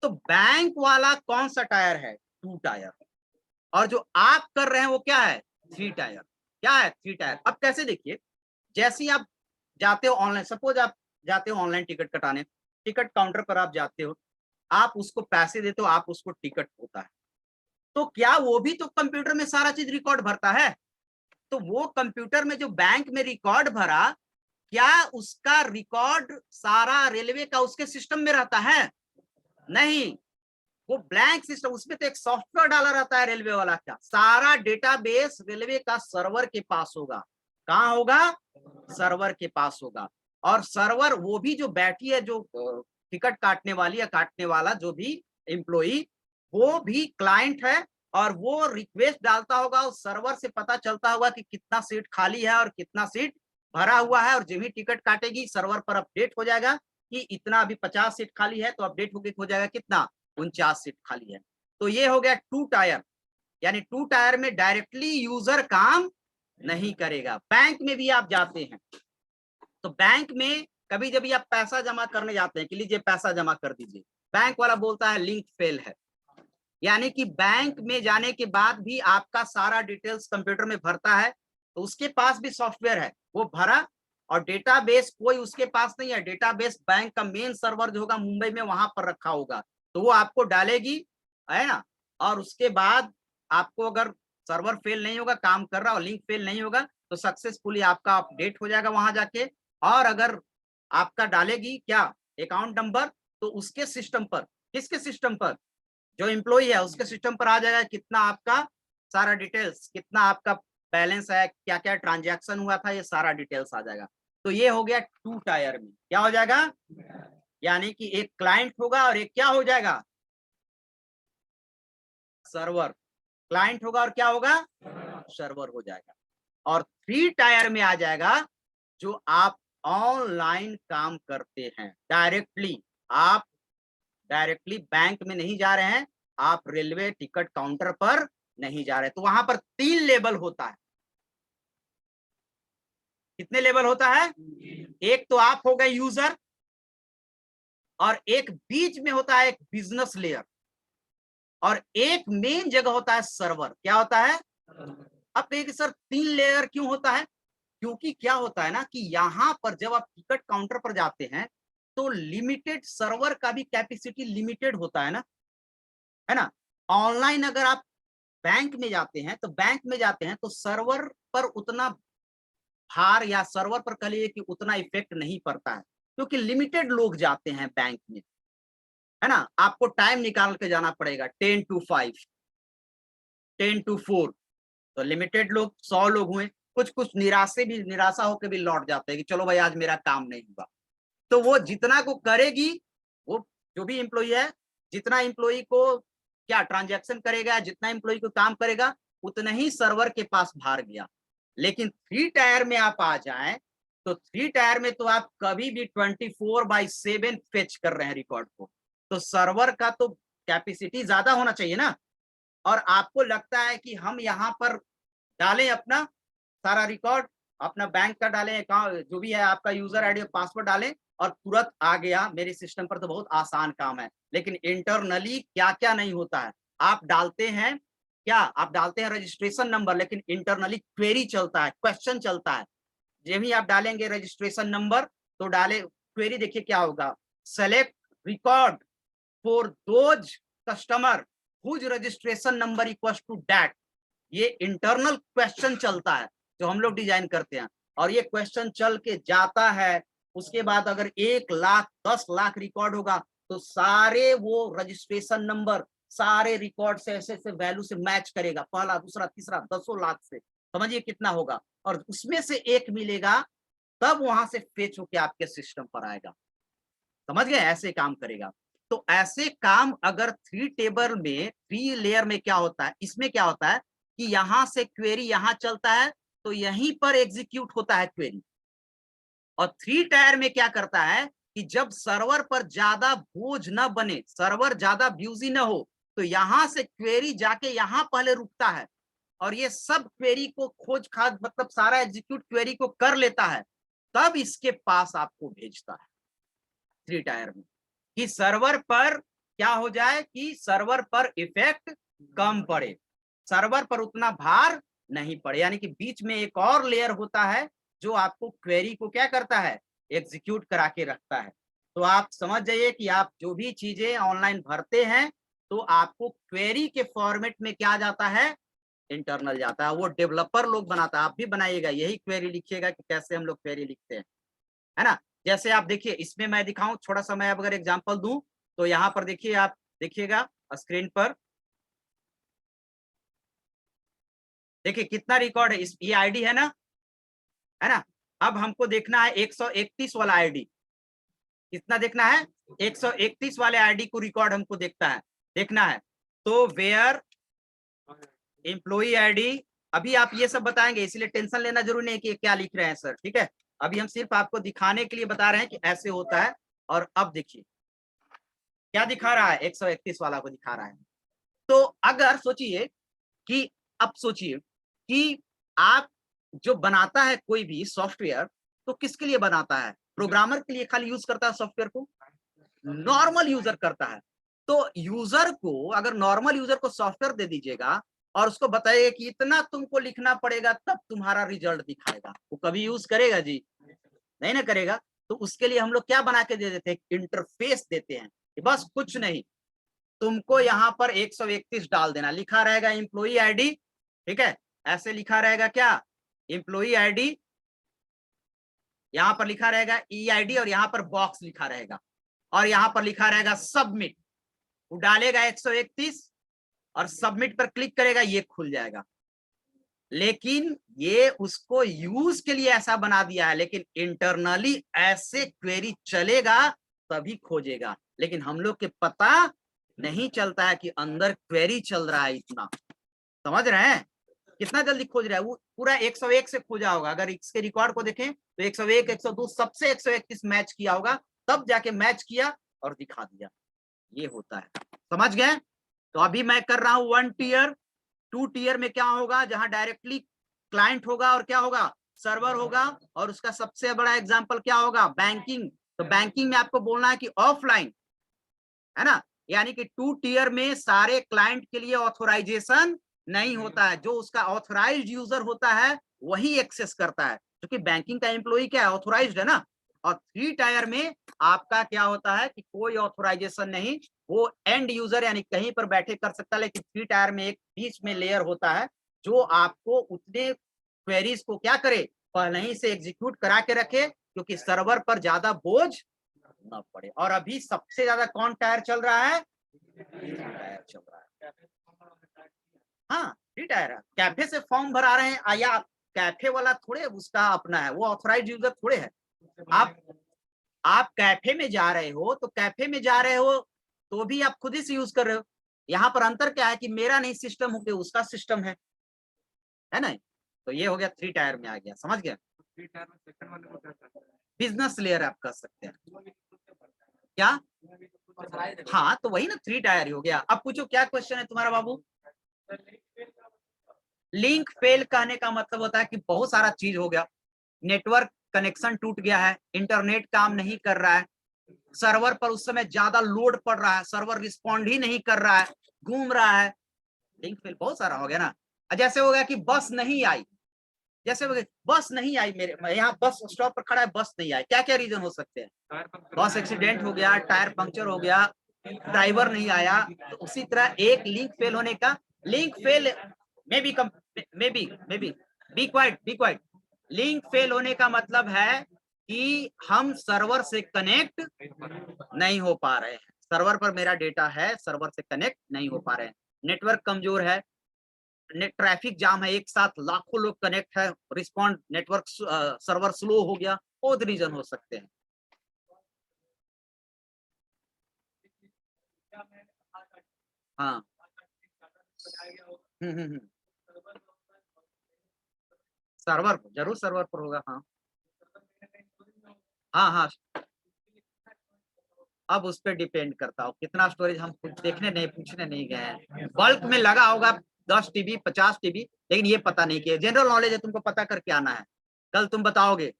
तो बैंक वाला कौन सा टायर है? Two tier. और जो आप कर रहे हैं वो क्या है? Three tier. क्या है? Three tier. अब कैसे? देखिए, जैसे ही आप जाते हो ऑनलाइन, सपोज आप जाते हो ऑनलाइन टिकट कटाने, टिकट काउंटर पर आप जाते हो, आप उसको पैसे देते हो, आप उसको टिकट होता है, तो क्या वो भी तो कंप्यूटर में सारा चीज रिकॉर्ड भरता है? तो वो कंप्यूटर में जो बैंक में रिकॉर्ड भरा, क्या उसका रिकॉर्ड सारा रेलवे का उसके सिस्टम में रहता है? नहीं, वो ब्लैंक सिस्टम, उसमें तो एक सॉफ्टवेयर डाला रहता है रेलवे वाला का। सारा डेटाबेस रेलवे का सर्वर के पास होगा। कहाँ होगा? सर्वर के पास होगा। और सर्वर, वो भी जो बैठी है, जो टिकट काटने वाली या काटने वाला जो भी एम्प्लॉई, वो भी क्लाइंट है, और वो रिक्वेस्ट डालता होगा, उस सर्वर से पता चलता होगा कि कितना सीट खाली है और कितना सीट भरा हुआ है, और जब भी टिकट काटेगी सर्वर पर अपडेट हो जाएगा कि इतना, अभी 50 सीट खाली है, तो अपडेट होके हो जाएगा कितना, 49 सीट खाली है। तो ये हो गया टू टायर। यानी टू टायर में डायरेक्टली यूजर काम नहीं करेगा। बैंक में भी आप जाते हैं, तो बैंक में कभी जब आप पैसा जमा करने जाते हैं कि लीजिए पैसा जमा कर दीजिए, बैंक वाला बोलता है लिंक फेल है। यानी कि बैंक में जाने के बाद भी आपका सारा डिटेल्स कंप्यूटर में भरता है, तो उसके पास भी सॉफ्टवेयर है, वो भरा, और डेटाबेस कोई उसके पास नहीं है। डेटाबेस बैंक का मेन सर्वर जो होगा मुंबई में, वहां पर रखा होगा, तो वो आपको डालेगी, है ना। और उसके बाद आपको अगर सर्वर फेल नहीं होगा, काम कर रहा और लिंक फेल नहीं होगा, तो सक्सेसफुली आपका अपडेट हो जाएगा वहां जाके। और अगर आपका डालेगी क्या, अकाउंट नंबर, तो उसके सिस्टम पर, किसके सिस्टम पर, जो एम्प्लॉई है उसके सिस्टम पर आ जाएगा कितना आपका सारा डिटेल्स, कितना आपका बैलेंस है, क्या क्या ट्रांजैक्शन हुआ था, ये सारा डिटेल्स आ जाएगा। तो ये हो गया टू टायर में। क्या हो जाएगा? यानी कि एक क्लाइंट होगा और एक क्या हो जाएगा, सर्वर। क्लाइंट होगा और क्या होगा, सर्वर हो जाएगा। और थ्री टायर में आ जाएगा जो आप ऑनलाइन काम करते हैं, डायरेक्टली। आप डायरेक्टली बैंक में नहीं जा रहे हैं, आप रेलवे टिकट काउंटर पर नहीं जा रहे, तो वहां पर 3 लेवल होता है। कितने लेवल होता है? एक तो आप हो गए यूजर, और एक बीच में होता है एक बिजनेस लेयर, और एक मेन जगह होता है सर्वर। क्या होता है? अब कहिए कि सर 3 लेयर क्यों होता है? क्योंकि क्या होता है ना कि यहां पर जब आप टिकट काउंटर पर जाते हैं, तो लिमिटेड, सर्वर का भी कैपेसिटी लिमिटेड होता है ना। ऑनलाइन अगर आप बैंक में जाते हैं, तो बैंक में जाते हैं तो सर्वर पर उतना भार, या सर्वर पर कह लीजिए कि उतना इफेक्ट नहीं पड़ता है, क्योंकि लिमिटेड लोग जाते हैं बैंक में, है ना। आपको टाइम निकाल के जाना पड़ेगा, 10 to 5, 10 to 4, तो लिमिटेड लोग, 100 लोग हुए। कुछ कुछ निराशा होकर भी लौट जाते हैं कि चलो भाई आज मेरा काम नहीं हुआ। तो वो जितना को करेगी, वो जो भी एम्प्लॉई है, जितना एम्प्लॉई को क्या ट्रांजैक्शन करेगा, जितना एम्प्लॉई को काम करेगा, उतना ही सर्वर के पास भार गया। लेकिन थ्री टायर में आप आ जाएं, तो 3 टायर में तो आप कभी भी 24/7 फेच कर रहे हैं रिकॉर्ड को, तो सर्वर का तो कैपेसिटी ज्यादा होना चाहिए ना। और आपको लगता है कि हम यहाँ पर डालें अपना सारा रिकॉर्ड, अपना बैंक का डालें, अकाउंट जो भी है आपका यूजर आईडी और पासवर्ड डालें और तुरंत आ गया मेरे सिस्टम पर, तो बहुत आसान काम है। लेकिन इंटरनली क्या क्या नहीं होता है। आप डालते हैं क्या, आप डालते हैं रजिस्ट्रेशन नंबर, लेकिन इंटरनली क्वेरी चलता है, क्वेश्चन चलता है। जब ही आप डालेंगे रजिस्ट्रेशन नंबर तो डाले क्वेरी, देखिए क्या होगा, select record for those customer whose registration number equal to that. ये इंटरनल क्वेश्चन चलता है जो हम लोग डिजाइन करते हैं, और ये क्वेश्चन चल के जाता है। उसके बाद अगर 1 लाख 10 लाख रिकॉर्ड होगा तो सारे वो रजिस्ट्रेशन नंबर सारे रिकॉर्ड से ऐसे ऐसे वैल्यू से मैच करेगा, पहला दूसरा तीसरा 10 लाख से, समझिए कितना होगा। और उसमें से एक मिलेगा तब वहां से फेच होके आपके सिस्टम पर आएगा, समझ गए, ऐसे काम करेगा। तो ऐसे काम अगर 3 टेबल में 3 लेयर में क्या होता है, इसमें क्या होता है कि यहां से क्वेरी यहां चलता है तो यहीं पर एग्जीक्यूट होता है क्वेरी। और 3 टायर में क्या करता है कि जब सर्वर पर ज्यादा बोझ न बने, सर्वर ज्यादा ब्यूजी न हो, तो यहां से क्वेरी जाके यहां पहले रुकता है और ये सब क्वेरी को खोज खाज मतलब सारा एग्जीक्यूट क्वेरी को कर लेता है, तब इसके पास आपको भेजता है 3 टायर में, कि सर्वर पर क्या हो जाए कि सर्वर पर इफेक्ट कम पड़े, सर्वर पर उतना भार नहीं पड़े। यानी कि बीच में एक और लेयर होता है जो आपको क्वेरी को क्या करता है, एग्जीक्यूट करा के रखता है। तो आप समझ जाइए कि आप जो भी चीजें ऑनलाइन भरते हैं तो आपको क्वेरी के फॉर्मेट में क्या जाता है, इंटरनल जाता है। वो डेवलपर लोग बनाता है, आप भी बनाइएगा, यही क्वेरी लिखिएगा कि कैसे हम लोग क्वेरी लिखते हैं, है ना। जैसे आप देखिए इसमें मैं दिखाऊं थोड़ा सा, मैं अगर एग्जांपल दूं तो यहाँ पर देखिए, आप देखिएगा स्क्रीन पर, देखिए कितना रिकॉर्ड है, इस ये आईडी है ना। अब हमको देखना है 131 वाला आईडी, कितना देखना है, 131 वाले आईडी को रिकॉर्ड हमको देखना है। तो वेयर एम्प्लॉई आईडी, अभी आप ये सब बताएंगे इसलिए टेंशन लेना जरूरी नहीं कि क्या लिख रहे हैं सर, ठीक है। अभी हम सिर्फ आपको दिखाने के लिए बता रहे हैं कि ऐसे होता है। और अब देखिए क्या दिखा रहा है, 131 वाला को दिखा रहा है। तो अगर सोचिए कि, अब सोचिए कि आप जो बनाता है कोई भी सॉफ्टवेयर तो किसके लिए बनाता है, प्रोग्रामर के लिए खाली यूज करता है सॉफ्टवेयर को, नॉर्मल यूजर करता है। तो यूजर को, अगर नॉर्मल यूजर को सॉफ्टवेयर दे दीजिएगा और उसको बताइए कि इतना तुमको लिखना पड़ेगा तब तुम्हारा रिजल्ट दिखाएगा, वो कभी यूज करेगा जी, नहीं ना करेगा। तो उसके लिए हम लोग क्या बना के दे देते हैं, इंटरफेस देते हैं कि बस कुछ नहीं, तुमको यहाँ पर 131 डाल देना, लिखा रहेगा एम्प्लॉई आईडी, ठीक है, ऐसे लिखा रहेगा क्या, एम्प्लॉई आईडी, यहाँ पर लिखा रहेगा ई आईडी और यहाँ पर बॉक्स लिखा रहेगा और यहाँ पर लिखा रहेगा सबमिट। वो डालेगा 131 और सबमिट पर क्लिक करेगा, ये खुल जाएगा। लेकिन ये उसको यूज के लिए ऐसा बना दिया है, लेकिन इंटरनली ऐसे क्वेरी चलेगा तभी खोजेगा, लेकिन हम लोग के पता नहीं चलता है कि अंदर क्वेरी चल रहा है इतना, समझ रहे हैं कितना जल्दी खोज रहा है। वो पूरा 101 से खोजा होगा, अगर इसके रिकॉर्ड को देखें तो 101 102 सबसे 131 मैच किया होगा, तब जाके मैच किया और दिखा दिया, ये होता है, समझ गए। तो अभी मैं कर रहा हूं 1 टीयर। 2 टीयर में क्या होगा, जहां डायरेक्टली क्लाइंट होगा और क्या होगा, सर्वर होगा, और उसका सबसे बड़ा एग्जांपल क्या होगा, बैंकिंग। तो बैंकिंग में आपको बोलना है कि ऑफलाइन, है ना, यानी कि 2 टीयर में सारे क्लाइंट के लिए ऑथोराइजेशन नहीं होता है, जो उसका ऑथोराइज्ड यूजर होता है वही एक्सेस करता है, क्योंकि बैंकिंग का एम्प्लॉय क्या है, ऑथोराइज्ड है ना। और 3 टायर में आपका क्या होता है कि कोई ऑथोराइजेशन नहीं, वो एंड यूजर यानी कहीं पर बैठे कर सकता है, लेकिन 3 टायर में एक बीच में लेयर होता है जो आपको उतने क्वेरीज को क्या करे, पहले ही से एग्जीक्यूट करा के रखे, क्योंकि सर्वर पर ज्यादा बोझ ना पड़े। और अभी सबसे ज्यादा कौन टायर चल रहा है, टायर चल रहा है, हाँ 3 टायर है। कैफे से फॉर्म भरा रहे हैं या कैफे वाला थोड़े उसका अपना है, वो ऑथराइज यूजर थोड़े है। आप कैफे में जा रहे हो तो कैफे में जा रहे हो तो भी आप खुद ही से यूज कर रहे हो। यहाँ पर अंतर क्या है कि मेरा नहीं सिस्टम हो के उसका सिस्टम है ना। तो ये हो गया 3 टायर में आ गया, समझ गया। बिजनेस लेयर आप कह सकते हैं क्या। हाँ तो वही ना 3 टायर हो गया। अब पूछो क्या क्वेश्चन है तुम्हारा बाबू। लिंक फेल कहने का मतलब होता है कि बहुत सारा चीज हो गया, नेटवर्क कनेक्शन टूट गया है, इंटरनेट काम नहीं कर रहा है, सर्वर पर उस समय ज्यादा लोड पड़ रहा है, सर्वर रिस्पॉन्ड ही नहीं कर रहा है, घूम रहा है, लिंक फेल बहुत सारा हो गया ना। जैसे हो गया कि बस नहीं आई, जैसे बस नहीं आई, मेरे यहाँ बस स्टॉप पर खड़ा है, बस नहीं आई, क्या क्या रीजन हो सकते हैं। बस एक्सीडेंट हो गया, टायर पंक्चर हो गया, ड्राइवर नहीं आया। तो उसी तरह एक लिंक फेल होने का, link fail may be quite, link fail होने का मतलब है कि हम सर्वर से कनेक्ट नहीं हो पा रहे हैं, सर्वर पर मेरा डेटा है, सर्वर से कनेक्ट नहीं हो पा रहे हैं, नेटवर्क कमजोर है, ट्रैफिक जाम है, एक साथ लाखों लोग कनेक्ट है, रिस्पॉन्ड नेटवर्क सर्वर स्लो हो गया, बहुत रीजन हो सकते हैं। हाँ सर्वर जरूर सर्वर पर होगा। हाँ हाँ हाँ अब उस पर डिपेंड करता हो कितना स्टोरेज, हम कुछ देखने नहीं पूछने नहीं गए हैं, बल्क में लगा होगा 10 टीबी 50 टीबी, लेकिन ये पता नहीं किया, जनरल नॉलेज है, तुमको पता करके आना है, कल तुम बताओगे,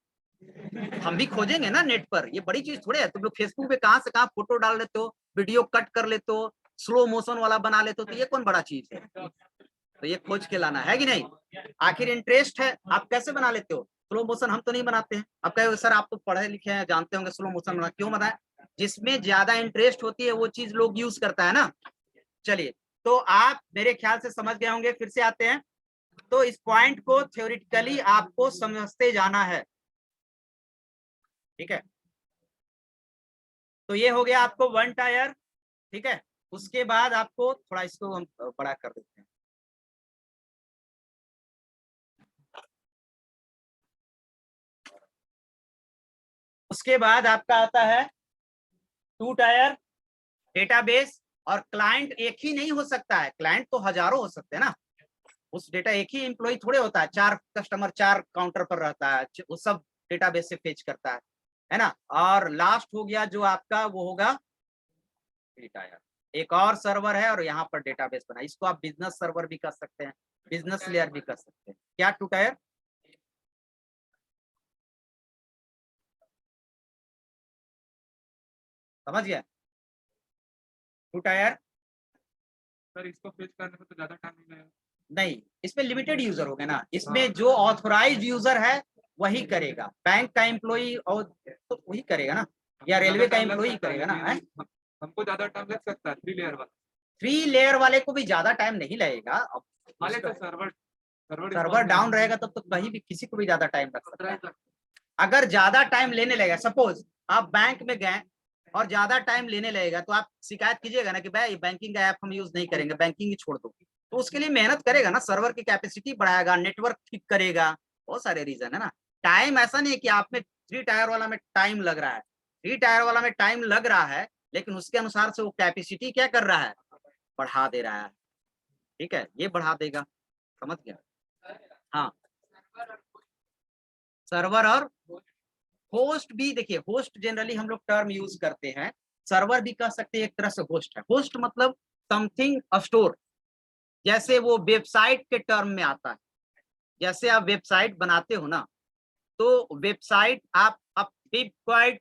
हम भी खोजेंगे ना नेट पर, ये बड़ी चीज थोड़े है, तुम लोग फेसबुक पे कहाँ से कहाँ फोटो डाल लेते हो, वीडियो कट कर लेते हो, स्लो मोशन वाला बना लेते हो, तो ये कौन बड़ा चीज है, तो ये खोज के लाना है कि नहीं। आखिर इंटरेस्ट है, आप कैसे बना लेते हो स्लो मोशन, हम तो नहीं बनाते हैं। आप कहोगे सर आप तो पढ़े लिखे हैं, जानते होंगे स्लो मोशन बना, क्यों बताए, जिसमें ज्यादा इंटरेस्ट होती है वो चीज लोग यूज करता है ना। चलिए तो आप मेरे ख्याल से समझ गए होंगे, फिर से आते हैं, तो इस पॉइंट को थ्योरेटिकली आपको समझते जाना है, ठीक है। तो ये हो गया आपको 1 टायर, ठीक है। उसके बाद आपको थोड़ा इसको हम बड़ा कर देते हैं, उसके बाद आपका आता है 2 टायर डेटाबेस, और क्लाइंट एक ही नहीं हो सकता है, क्लाइंट तो हजारों हो सकते हैं ना, उस डेटा एक ही एम्प्लॉय थोड़े होता है, 4 कस्टमर 4 काउंटर पर रहता है, वो सब डेटाबेस से फेच करता है ना। और लास्ट हो गया जो आपका वो होगा 3 टायर, एक और सर्वर है और यहाँ पर डेटाबेस बना, इसको आप बिजनेस सर्वर भी कर सकते हैं, बिजनेस लेयर भी कर सकते हैं। क्या 2 टायर समझ गया, 2 टायर सर इसको फेच करने में तो ज्यादा टाइम नहीं लगेगा। नहीं, इसमें लिमिटेड यूजर हो गए ना, इसमें जो ऑथोराइज्ड यूजर है वही करेगा, बैंक का एम्प्लॉई और तो वही करेगा ना, या रेलवे का एम्प्लॉई करेगा ना। हमको ज्यादा टाइम लग सकता है 3 लेयर वाला, 3 लेयर वाले को भी ज्यादा टाइम नहीं लगेगा, हाले तो सर्वर सर्वर डाउन रहेगा तब तो कहीं भी किसी को भी ज्यादा टाइम लग सकता है। अगर ज्यादा टाइम लेने लगेगा, सपोज आप बैंक में गए और ज्यादा टाइम लेने लगेगा, तो आप शिकायत कीजिएगा ना कि भाई बैंकिंग का ऐप हम यूज नहीं करेंगे, बैंकिंग ही छोड़ दो, तो उसके लिए मेहनत करेगा ना, सर्वर की कैपेसिटी बढ़ाएगा, नेटवर्क ठीक करेगा, बहुत सारे रीजन है ना। टाइम ऐसा नहीं है कि आप में 3 टायर वाला में टाइम लग रहा है, 3 टायर वाला में टाइम लग रहा है, लेकिन उसके अनुसार से वो कैपेसिटी क्या कर रहा है, बढ़ा दे रहा है, ठीक है, ये बढ़ा देगा, समझ गया। हाँ सर्वर और होस्ट भी, देखिए होस्ट जनरली हम लोग टर्म यूज करते हैं, सर्वर भी कह सकते हैं, एक तरह से होस्ट है, होस्ट मतलब समथिंग स्टोर, जैसे वो वेबसाइट के टर्म में आता है, जैसे आप वेबसाइट बनाते हो ना, तो वेबसाइट आप वेबसाइट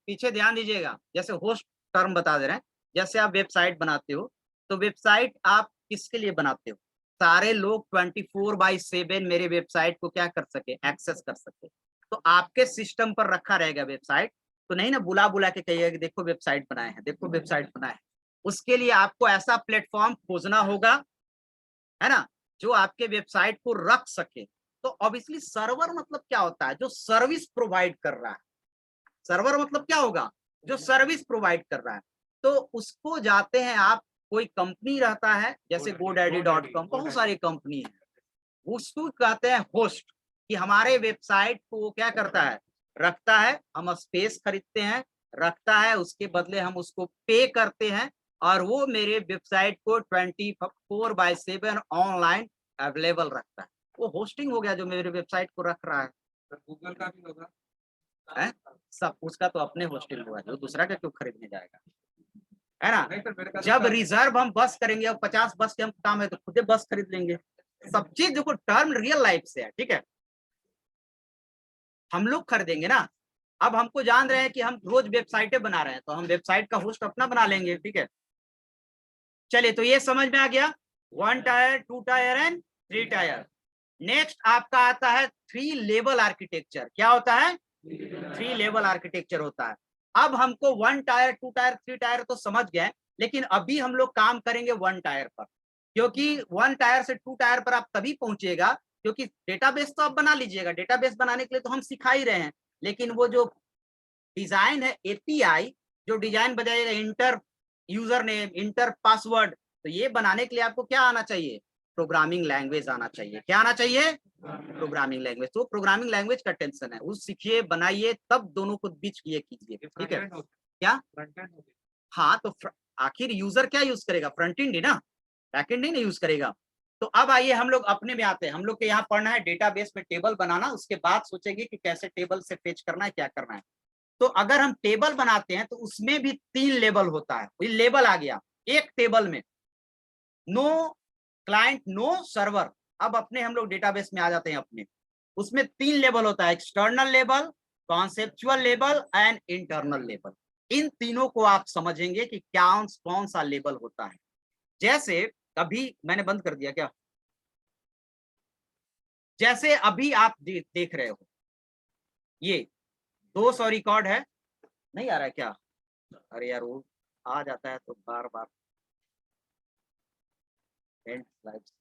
पीछे ध्यान दीजिएगा, जैसे होस्ट टर्म बता दे रहे हैं, जैसे आप वेबसाइट बनाते हो, तो वेबसाइट आप किसके लिए बनाते हो, सारे लोग 24/7 मेरे वेबसाइट को क्या कर सके, एक्सेस कर सके, तो आपके सिस्टम पर रखा रहेगा वेबसाइट, तो नहीं ना बुला बुला के कहिएगा कि देखो वेबसाइट बनाए हैं, देखो वेबसाइट बनाए हैं, उसके लिए आपको ऐसा प्लेटफॉर्म खोजना होगा, है ना, जो आपके वेबसाइट को रख सके। तो ऑब्वियसली सर्वर मतलब क्या होता है, जो सर्विस प्रोवाइड कर रहा है, सर्वर मतलब क्या होगा, जो सर्विस प्रोवाइड कर रहा है, तो उसको जाते हैं आप, कोई कंपनी रहता है जैसे GoDaddy.com, बहुत सारी कंपनी है, उसको कहते हैं होस्ट, कि हमारे वेबसाइट को वो क्या करता है, रखता है, हम स्पेस खरीदते हैं, रखता है, उसके बदले हम उसको पे करते हैं, और वो मेरे वेबसाइट को 24/7 ऑनलाइन अवेलेबल रखता है, वो होस्टिंग हो गया जो मेरे वेबसाइट को रख रहा है। सर गूगल का भी होगा। है सब उसका तो अपने हॉस्टल में होगा, जो दूसरा का क्यों खरीदने जाएगा, है ना। नहीं सर मेरे का जब रिजर्व हम बस करेंगे, अब 50 बस के हम काम है तो खुद ही बस खरीद लेंगे। सब चीज देखो टर्म रियल लाइफ से है, ठीक है, हम लोग खरीदेंगे ना। अब हमको जान रहे हैं कि हम रोज वेबसाइटें बना रहे हैं, तो हम वेबसाइट का होस्ट अपना बना लेंगे, ठीक है। चलिए, तो ये समझ में आ गया, 1 tyre, 2 tyre and 3 tyre. Next आपका आता है 3 लेवल आर्किटेक्चर। क्या होता है? 3 लेवल आर्किटेक्चर होता है। अब हमको 1 टायर, 2 टायर, 3 टायर तो समझ गए, लेकिन अभी हम लोग काम करेंगे 1 टायर पर, क्योंकि 1 टायर से 2 टायर पर आप तभी पहुंचेगा, क्योंकि डेटाबेस तो आप बना लीजिएगा, डेटाबेस बनाने के लिए तो हम सिखा ही रहे हैं, लेकिन वो जो डिजाइन है एपीआई, जो डिजाइन बताइएगा, inter user name, inter password, तो ये बनाने के लिए आपको क्या आना चाहिए? प्रोग्रामिंग लैंग्वेज आना चाहिए। क्या आना चाहिए? Programming language. तो प्रोग्रामिंग लैंग्वेज का टेंशन है, उस सीखिए, बनाइए, तब दोनों को बीच ये कीजिए, ठीक है। क्या? फ्रंट एंड होते हाँ, तो आखिर यूजर क्या यूज करेगा? फ्रंट एंड ही ना, बैक एंड ही नहीं यूज करेगा। तो अब आइए हम लोग अपने में आते हैं। हम लोग के यहाँ पढ़ना है डेटाबेस में टेबल बनाना, उसके बाद सोचेंगे कि कैसे टेबल से फेच करना है, क्या करना है। तो अगर हम टेबल बनाते हैं तो उसमें भी 3 लेवल होता है। ये लेवल आ गया एक टेबल में, नो क्लाइंट, नो सर्वर। अब अपने हम लोग डेटाबेस में आ जाते हैं अपने, उसमें 3 लेवल होता है, external level, conceptual level and internal level. इन तीनों को आप समझेंगे कि क्या कौन सा लेवल होता है। जैसे अभी मैंने बंद कर दिया क्या? जैसे अभी आप देख रहे हो, ये 200 रिकॉर्ड है, नहीं आ रहा है क्या? अरे यार, वो आ जाता है तो बार बार एंड स्लाइड्स।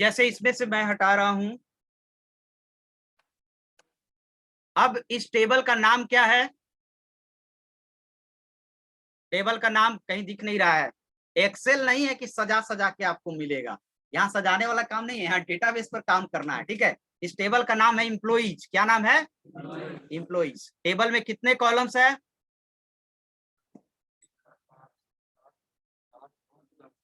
जैसे इसमें से मैं हटा रहा हूं, अब इस टेबल का नाम क्या है? टेबल का नाम कहीं दिख नहीं रहा है। एक्सेल नहीं है कि सजा सजा के आपको मिलेगा, यहाँ सजाने वाला काम नहीं है, यहाँ डेटाबेस पर काम करना है, ठीक है। इस टेबल का नाम है इम्प्लॉइज। क्या नाम है? इम्प्लॉइज। टेबल में कितने कॉलम्स है?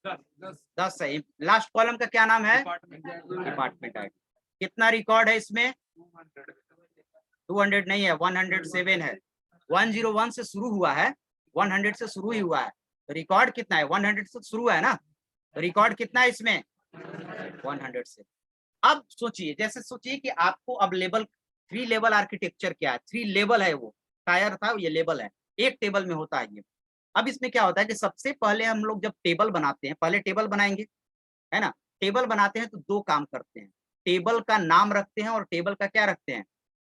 10 है। लास्ट कॉलम का क्या नाम है? Department ID. कितना रिकॉर्ड है इसमें? 200 नहीं है, 107 है। 101 से शुरू हुआ है, 100 से शुरू ही हुआ है, तो रिकॉर्ड कितना है? 100 से शुरू है ना, तो रिकॉर्ड कितना है इसमें? 100 से। अब सोचिए, जैसे सोचिए कि आपको अब लेवल 3 लेवल आर्किटेक्चर क्या है? 3 लेवल है, वो टायर था, ये लेवल है, एक टेबल में होता है ये। अब इसमें क्या होता है कि सबसे पहले हम लोग जब टेबल बनाते हैं, पहले टेबल बनाएंगे, है ना। टेबल बनाते हैं तो 2 काम करते हैं, टेबल का नाम रखते हैं और टेबल का क्या रखते हैं?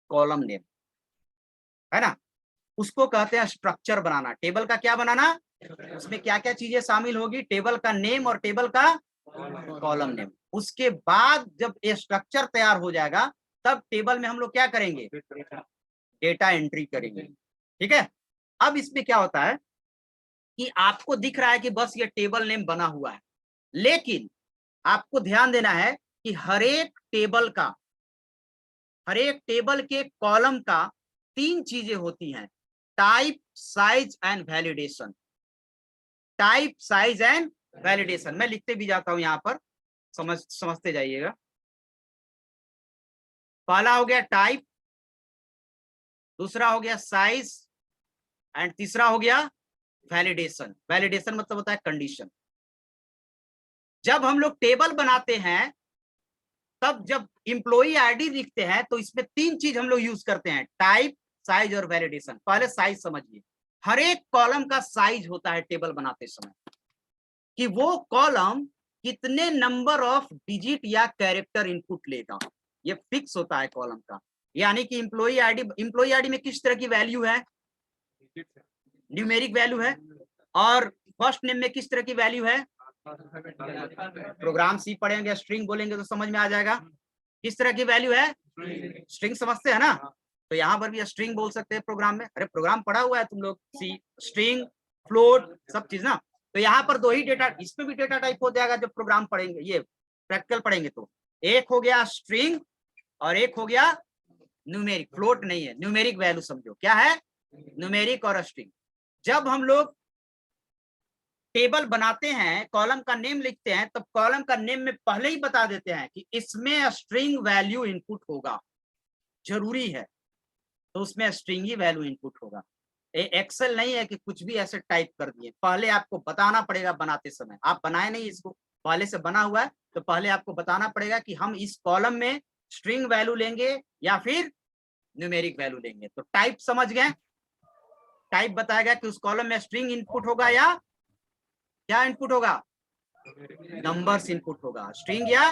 कॉलम नेम, है ना। उसको कहते हैं स्ट्रक्चर बनाना। टेबल का क्या बनाना? उसमें क्या क्या चीजें शामिल होगी? टेबल का नेम और टेबल का कॉलम नेम। उसके बाद जब ये स्ट्रक्चर तैयार हो जाएगा, तब टेबल में हम लोग क्या करेंगे? डेटा एंट्री करेंगे, ठीक है। अब इसमें क्या होता है कि आपको दिख रहा है कि बस ये टेबल नेम बना हुआ है, लेकिन आपको ध्यान देना है कि हर एक टेबल के कॉलम का 3 चीजें होती हैं, type, size and validation. Type, size and validation मैं लिखते भी जाता हूं यहां पर, समझते जाइएगा। पहला हो गया टाइप, दूसरा हो गया साइज एंड तीसरा हो गया वैलिडेशन। वैलिडेशन मतलब होता है कंडीशन। जब हम लोग टेबल बनाते हैं, तब जब इंप्लॉई आईडी लिखते हैं, तो इसमें 3 चीज हम लोग यूज करते हैं, टाइप, साइज और वैलिडेशन। पहले साइज समझिए। हर एक कॉलम का साइज होता है टेबल बनाते समय, कि वो कॉलम कितने नंबर ऑफ डिजिट या कैरेक्टर इनपुट लेगा, ये फिक्स होता है कॉलम का। यानी कि इंप्लॉई आईडी में किस तरह की वैल्यू है? न्यूमेरिक वैल्यू है। और फर्स्ट नेम में किस तरह की वैल्यू है? प्रोग्राम सी पढ़ेंगे, स्ट्रिंग बोलेंगे तो समझ में आ जाएगा किस तरह की वैल्यू है। स्ट्रिंग समझते हैं ना, तो यहाँ पर भी स्ट्रिंग बोल सकते हैं प्रोग्राम में। अरे प्रोग्राम पढ़ा हुआ है तुम लोग, सी, स्ट्रिंग, फ्लोट, सब चीज ना। तो यहाँ पर 2 ही डेटा, इसमें भी डेटा टाइप हो जाएगा जब प्रोग्राम पढ़ेंगे, ये प्रैक्टिकल पढ़ेंगे तो। एक हो गया स्ट्रिंग और एक हो गया न्यूमेरिक। फ्लोट नहीं है, न्यूमेरिक वैल्यू समझो क्या है, न्यूमेरिक और स्ट्रिंग। जब हम लोग टेबल बनाते हैं, कॉलम का नेम लिखते हैं, तब कॉलम का नेम में पहले ही बता देते हैं कि इसमें स्ट्रिंग वैल्यू इनपुट होगा, जरूरी है, तो उसमें स्ट्रिंग ही वैल्यू इनपुट होगा। एक्सेल नहीं है कि कुछ भी ऐसे टाइप कर दिए, पहले आपको बताना पड़ेगा बनाते समय। आप बनाए नहीं इसको, पहले से बना हुआ है, तो पहले आपको बताना पड़ेगा कि हम इस कॉलम में स्ट्रिंग वैल्यू लेंगे या फिर न्यूमेरिक वैल्यू लेंगे। तो टाइप समझ गए, टाइप बताएगा कि उस कॉलम में स्ट्रिंग इनपुट होगा या क्या इनपुट होगा, नंबर्स इनपुट होगा, स्ट्रिंग या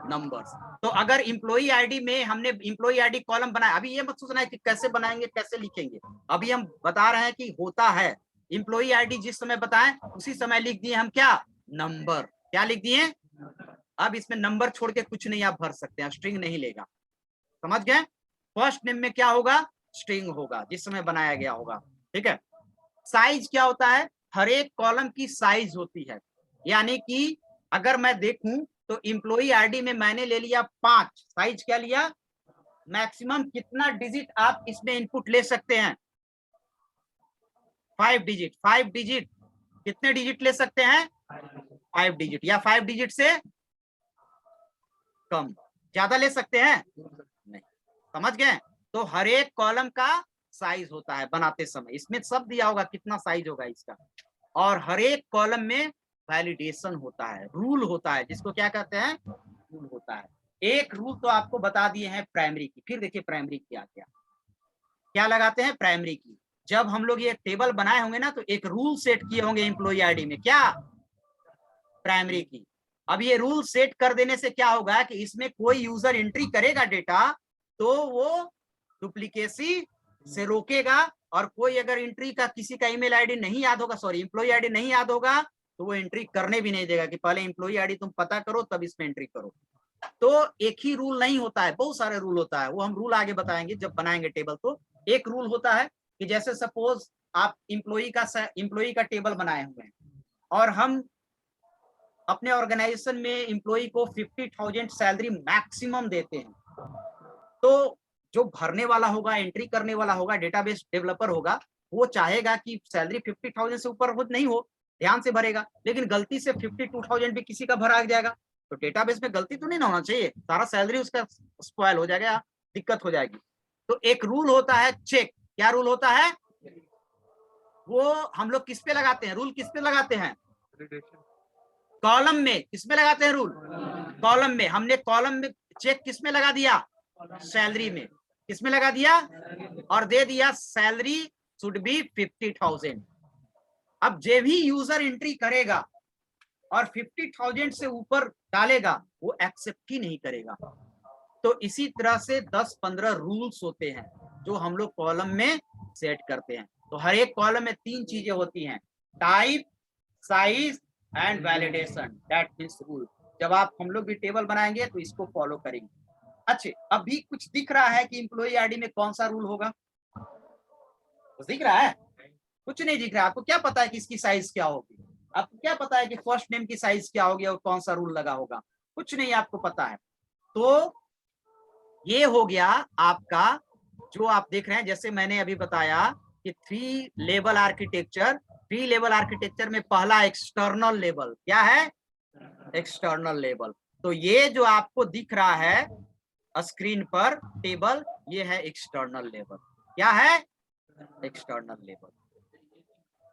नंबर्स। तो अगर इम्प्लॉई आईडी में हमने इम्प्लॉई आईडी कॉलम बनाया, अभी ये मत सोचना है कि कैसे बनाएंगे कैसे लिखेंगे, अभी हम बता रहे हैं कि होता है। इम्प्लॉई आईडी जिस समय बताएं उसी समय लिख दिए हम क्या, नंबर, क्या लिख दिए। अब इसमें नंबर छोड़ के कुछ नहीं आप भर सकते हैं, स्ट्रिंग नहीं लेगा, समझ गए। फर्स्ट नेम में क्या होगा, स्ट्रिंग होगा जिस समय बनाया गया होगा, ठीक है। साइज क्या होता है, हर एक कॉलम की साइज होती है, यानी कि अगर मैं देखूं तो इम्प्लॉई आईडी में मैंने ले लिया 5, साइज क्या लिया, मैक्सिमम कितना डिजिट आप इसमें इनपुट ले सकते हैं, 5 डिजिट। 5 डिजिट कितने डिजिट ले सकते हैं, 5 डिजिट, या 5 डिजिट से कम, ज्यादा ले सकते हैं नहीं, समझ गए। तो हर एक कॉलम का साइज होता है बनाते समय, इसमें सब दिया होगा कितना साइज होगा इसका, और हर एक कॉलम में वैलिडेशन होता है, रूल होता है, जिसको क्या कहते हैं, रूल होता है। एक रूल तो आपको बता दिए हैं प्राइमरी की, फिर देखिए प्राइमरी की क्या क्या लगाते हैं प्राइमरी की। जब हम लोग ये टेबल बनाए होंगे ना, तो एक रूल सेट किए होंगे एम्प्लॉई आईडी में, क्या, प्राइमरी की। अब ये रूल सेट कर देने से क्या होगा कि इसमें कोई यूजर एंट्री करेगा डेटा तो वो डुप्लीकेसी से रोकेगा, और कोई अगर एंट्री का किसी का ईमेल आईडी नहीं याद होगा, सॉरी एम्प्लॉई आईडी नहीं याद होगा, तो वो एंट्री करने भी नहीं देगा कि पहले एम्प्लॉई आईडी तुम पता करो तब इसमें एंट्री करो। तो एक ही रूल नहीं होता है, बहुत सारे रूल होता है, वो हम रूल आगे बताएंगे जब बनाएंगे टेबल। तो एक रूल होता है कि जैसे सपोज आप इम्प्लॉई का टेबल बनाए हुए हैं, और हम अपने ऑर्गेनाइजेशन में इम्प्लॉई को 50,000 सैलरी मैक्सिमम देते हैं, तो जो भरने वाला होगा, एंट्री करने वाला होगा, डेटाबेस डेवलपर होगा, वो चाहेगा कि सैलरी 50,000 से ऊपर हो नहीं हो, ध्यान से भरेगा, लेकिन गलती से 52,000 भी किसी का भरा जाएगा, तो डेटाबेस में गलती तो नहीं ना होना चाहिए, सारा सैलरी उसका स्पॉइल हो जाएगा, दिक्कत हो जाएगी। तो एक रूल होता है चेक, क्या रूल होता है, वो हम लोग किस पे लगाते हैं, रूल किस पे लगाते हैं, कॉलम में, किसमें लगाते हैं रूल, कॉलम में। हमने कॉलम में चेक किसमें लगा दिया, सैलरी में, किसमें लगा दिया, और दे दिया सैलरी शुड बी 50,000। अब जो भी यूजर एंट्री करेगा और 50,000 से ऊपर डालेगा, वो एक्सेप्ट ही नहीं करेगा। तो इसी तरह से 10-15 रूल्स होते हैं जो हम लोग कॉलम में सेट करते हैं। तो हर एक कॉलम में 3 चीजें होती हैं, type, size and validation, that means rule. जब आप हम लोग भी टेबल बनाएंगे तो इसको फॉलो करेंगे। अच्छे, अभी कुछ दिख रहा है कि इम्प्लॉई आईडी में कौन सा रूल होगा, कुछ दिख रहा है, कुछ नहीं दिख रहा। आपको क्या पता है कि इसकी साइज क्या होगी, आपको क्या पता है कि फर्स्ट नेम की साइज क्या होगी और कौन सा रूल लगा होगा, कुछ नहीं आपको पता है। तो ये हो गया आपका जो आप देख रहे हैं, जैसे मैंने अभी बताया कि 3 लेवल आर्किटेक्चर। 3 लेवल आर्किटेक्चर में पहला एक्सटर्नल लेवल, क्या है, एक्सटर्नल लेवल। तो ये जो आपको दिख रहा है स्क्रीन पर टेबल, ये है एक्सटर्नल लेवल। क्या है, एक्सटर्नल लेवल।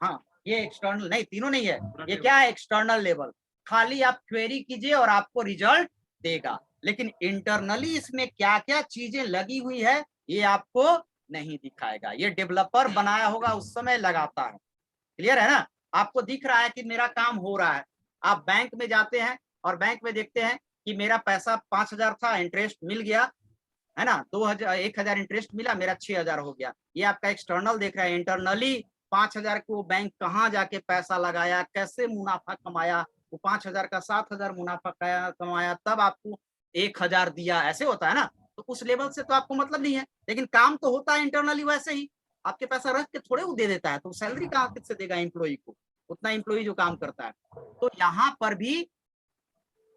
हाँ, ये एक्सटर्नल नहीं, तीनों नहीं है, ये क्या है, एक्सटर्नल लेवल। खाली आप क्वेरी कीजिए और आपको रिजल्ट देगा, लेकिन इंटरनली इसमें क्या क्या चीजें लगी हुई है ये आपको नहीं दिखाएगा, ये डेवलपर बनाया होगा उस समय लगाता है। क्लियर है ना, आपको दिख रहा है कि मेरा काम हो रहा है। आप बैंक में जाते हैं और बैंक में देखते हैं कि मेरा पैसा 5,000 था, इंटरेस्ट मिल गया है ना, 1,000 इंटरेस्ट मिला, मेरा 6,000 हो गया। ये आपका एक्सटर्नल देख रहा है। इंटरनली 5,000 को बैंक कहाँ जाके पैसा लगाया, कैसे मुनाफा कमाया, वो 5,000 का 7,000 मुनाफा कमाया, तब आपको 1,000 दिया, ऐसे होता है ना। तो उस लेवल से तो आपको मतलब नहीं है, लेकिन काम तो होता है इंटरनली वैसे ही। आपके पैसा रख के थोड़े वो दे देता है, तो सैलरी कहाँ किससे देगा एम्प्लॉई को, उतना एम्प्लॉई जो काम करता है। तो यहाँ पर भी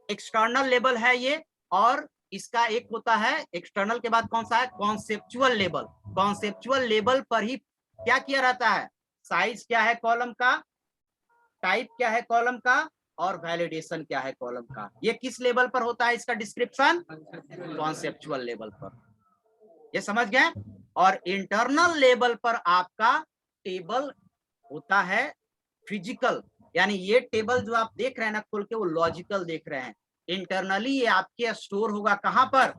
एक्सटर्नल लेवल है ये, और इसका एक होता है एक्सटर्नल के बाद कौन सा है, कॉन्सेप्चुअल लेवल। कॉन्सेप्चुअल लेवल पर ही क्या किया रहता है, साइज क्या है कॉलम का, टाइप क्या है कॉलम का और वैलिडेशन क्या है कॉलम का। ये किस लेवल पर होता है इसका डिस्क्रिप्शन? कॉन्सेप्चुअल लेवल पर, ये समझ गए। और इंटरनल लेवल पर आपका टेबल होता है फिजिकल, यानी ये टेबल जो आप देख रहे हैं ना खोल के, वो लॉजिकल देख रहे हैं। इंटरनली ये आपके स्टोर होगा कहां पर?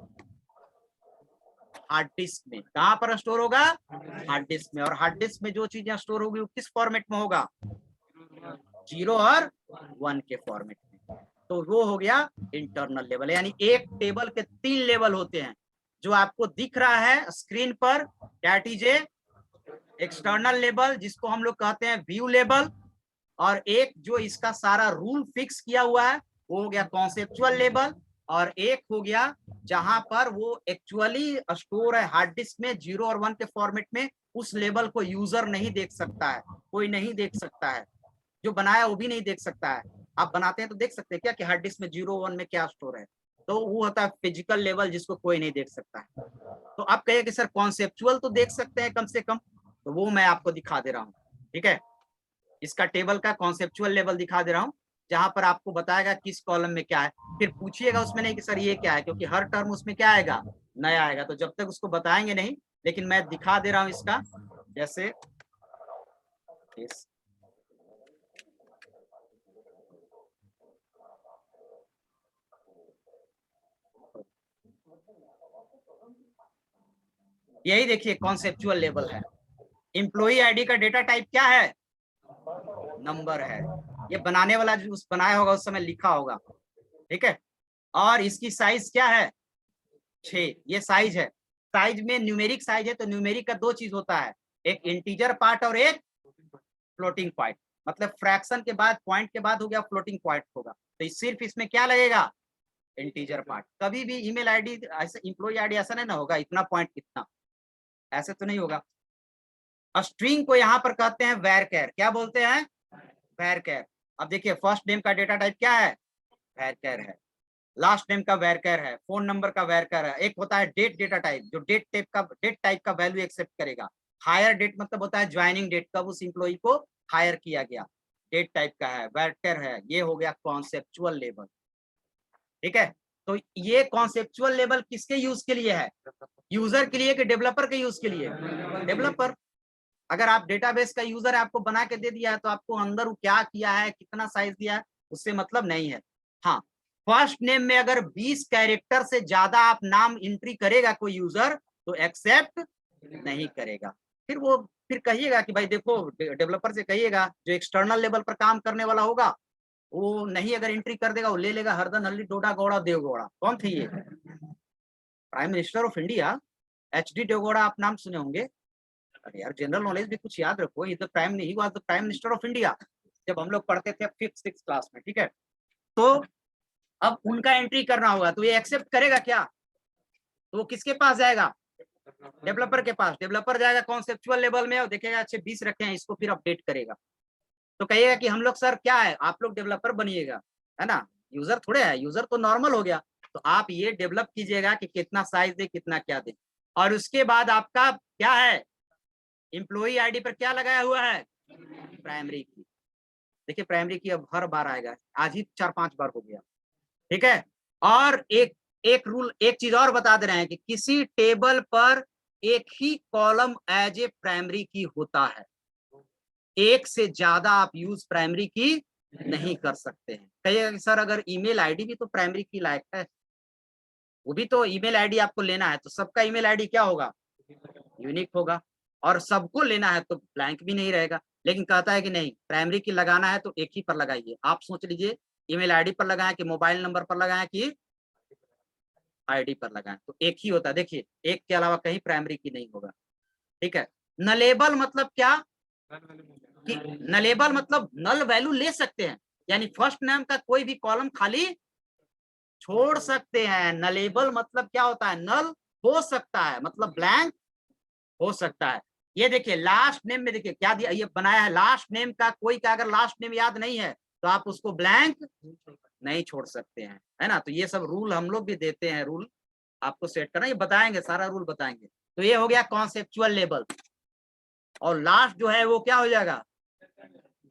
हार्ड डिस्क में। कहां पर स्टोर होगा? हार्ड डिस्क में। और हार्ड डिस्क में जो चीजें स्टोर होगी वो किस फॉर्मेट में होगा? 0 और 1 के फॉर्मेट में। तो वो हो गया इंटरनल लेवल। यानी एक टेबल के 3 लेवल होते हैं जो आपको दिख रहा है स्क्रीन पर। That is a external level, जिसको हम लोग कहते हैं व्यू लेवल। और एक जो इसका सारा रूल फिक्स किया हुआ है वो हो गया कॉन्सेप्चुअल लेवल। और एक हो गया जहां पर वो एक्चुअली स्टोर है हार्ड डिस्क में 0 और 1 के फॉर्मेट में। उस लेवल को यूजर नहीं देख सकता है, कोई नहीं देख सकता है, जो बनाया वो भी नहीं देख सकता है। आप बनाते हैं तो देख सकते हैं क्या कि हार्ड डिस्क में 0 1 में क्या स्टोर है, तो वो होता है फिजिकल लेवल जिसको कोई नहीं देख सकता है। तो आप कहिए कि सर कॉन्सेप्चुअल तो देख सकते हैं कम से कम, तो वो मैं आपको दिखा दे रहा हूँ। ठीक है, इसका टेबल का कॉन्सेप्चुअल लेवल दिखा दे रहा हूँ, जहां पर आपको बताएगा किस कॉलम में क्या है। फिर पूछिएगा उसमें नहीं कि सर ये क्या है, क्योंकि हर टर्म उसमें क्या आएगा? नया आएगा, तो जब तक उसको बताएंगे नहीं। लेकिन मैं दिखा दे रहा हूँ इसका, जैसे यही देखिए कॉन्सेप्चुअल लेवल है। एम्प्लॉई आईडी का डेटा टाइप क्या है? नंबर है। ये बनाने वाला जो उस बनाया होगा उस समय लिखा होगा। ठीक है, और इसकी साइज क्या है? 6। ये साइज है। साइज में न्यूमेरिक साइज है, तो न्यूमेरिक का 2 चीज होता है, एक इंटीजर पार्ट और एक फ्लोटिंग पॉइंट। मतलब फ्रैक्शन के बाद पॉइंट के बाद हो गया फ्लोटिंग पॉइंट होगा, तो सिर्फ इसमें क्या लगेगा? Integer part. कभी भी ईमेल आईडी ऐसे एम्प्लॉई आईडी ऐसा नहीं ना होगा इतना पॉइंट इतना, ऐसे तो नहीं होगा। स्ट्रिंग को यहाँ पर कहते हैं वैरचर। क्या बोलते हैं? वैरचर। अब देखिए फर्स्ट नेम का डेटा टाइप क्या है? वैरचर है। लास्ट नेम का वैरचर है। फोन नंबर का वैरचर है। एक होता है डेट डेटा टाइप, जो डेट टाइप का वैल्यू एक्सेप्ट करेगा। हायर डेट मतलब होता है ज्वाइनिंग डेट, कब उस इंप्लॉई को हायर किया गया, डेट टाइप का है, वैरचर है। ये हो गया कॉन्सेप्चुअल लेवल। ठीक है, तो ये कॉन्सेप्चुअल लेवल किसके यूज के लिए है? यूजर के लिए कि डेवलपर के यूज के लिए? डेवलपर। अगर आप डेटाबेस का यूजर है, आपको बना के दे दिया है, तो आपको अंदर वो क्या किया है, कितना साइज दिया है, उससे मतलब नहीं है। हाँ, फर्स्ट नेम में अगर 20 कैरेक्टर से ज्यादा आप नाम एंट्री करेगा कोई यूजर, तो एक्सेप्ट नहीं करेगा। फिर कहिएगा कि भाई देखो, डेवलपर से कहिएगा जो एक्सटर्नल लेवल पर काम करने वाला होगा, वो नहीं अगर एंट्री कर देगा, वो ले लेगा हरदन हल्ली डोडा गौड़ा देवगौड़ा। कौन थे ये? Prime minister of India, HD Deve Gowda. आप नाम सुने होंगे। अरे यार, जनरल नॉलेज भी कुछ याद रखो। He was the prime minister of India, जब हम लोग पढ़ते थे 5th 6th क्लास में। ठीक है, तो अब उनका एंट्री करना होगा, तो ये एक्सेप्ट करेगा क्या? तो वो किसके पास जाएगा? डेवलपर के पास। डेवलपर जाएगा कॉन्सेप्चुअल लेवल में और देखेगा अच्छे 20 रखे हैं, इसको फिर अपडेट करेगा। तो कहिएगा कि हम लोग सर क्या है, आप लोग डेवलपर बनिएगा, है ना, यूजर थोड़े है। यूजर तो नॉर्मल हो गया। तो आप ये डेवलप कीजिएगा कि कितना साइज दे, कितना क्या दे। और उसके बाद आपका क्या है? एम्प्लॉई आईडी पर क्या लगाया हुआ है? प्राइमरी की। देखिए प्राइमरी की अब हर बार आएगा, आज ही 4-5 बार हो गया। ठीक है, और एक रूल, एक चीज और बता दे रहे हैं कि किसी टेबल पर एक ही कॉलम एज ए प्राइमरी की होता है। एक से ज्यादा आप यूज प्राइमरी की नहीं कर सकते हैं। कहिएगा कि सर अगर ईमेल आईडी भी तो प्राइमरी की लायक है, वो भी तो ईमेल आईडी आपको लेना है, तो सबका ईमेल आईडी क्या होगा? यूनिक होगा। और सबको लेना है तो ब्लैंक भी नहीं रहेगा। लेकिन कहता है कि नहीं, प्राइमरी की लगाना है तो एक ही पर लगाइए। आप सोच लीजिए, ईमेल आईडी पर लगाएं कि मोबाइल नंबर पर लगाएं कि आईडी पर लगाएं, तो एक ही होता है। देखिए एक के अलावा कहीं प्राइमरी की नहीं होगा। ठीक है, नलेबल मतलब क्या? कि नलेबल मतलब नल वैल्यू ले सकते हैं, यानी फर्स्ट नेम का कोई भी कॉलम खाली छोड़ सकते हैं। नलेबल मतलब क्या होता है? नल हो सकता है, मतलब ब्लैंक हो सकता है। ये देखिए लास्ट नेम में देखिए क्या दिया, ये बनाया है लास्ट नेम का। कोई का अगर लास्ट नेम याद नहीं है तो आप उसको ब्लैंक नहीं छोड़ सकते हैं, है ना। तो ये सब रूल हम लोग भी देते हैं, रूल आपको सेट करना, ये बताएंगे, सारा रूल बताएंगे। तो ये हो गया कॉन्सेप्चुअल लेवल। और लास्ट जो है वो क्या हो जाएगा?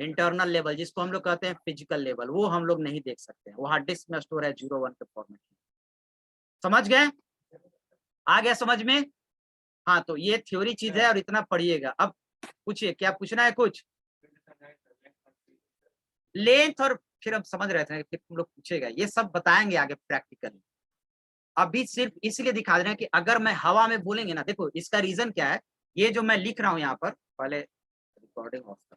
इंटरनल लेवल जिसको हम लोग कहते हैं फिजिकल लेवल, वो हम लोग नहीं देख सकते हैं, वो हार्ड डिस्क में स्टोर है 0-1 के फॉर्मेट में। समझ गए? आ गया समझ में? हाँ, तो ये थ्योरी चीज है और इतना पढ़िएगा। अब पूछिए, क्या पूछना है कुछ? लेंथ और फिर हम समझ रहे थे कि तुम लोग पूछेगा, ये सब बताएंगे आगे प्रैक्टिकली। अभी सिर्फ इसलिए दिखा रहे हैं कि अगर मैं हवा में बोलेंगे ना, देखो इसका रीजन क्या है, ये जो मैं लिख रहा हूँ यहाँ पर, पहले रिकॉर्डिंग ऑफ कर।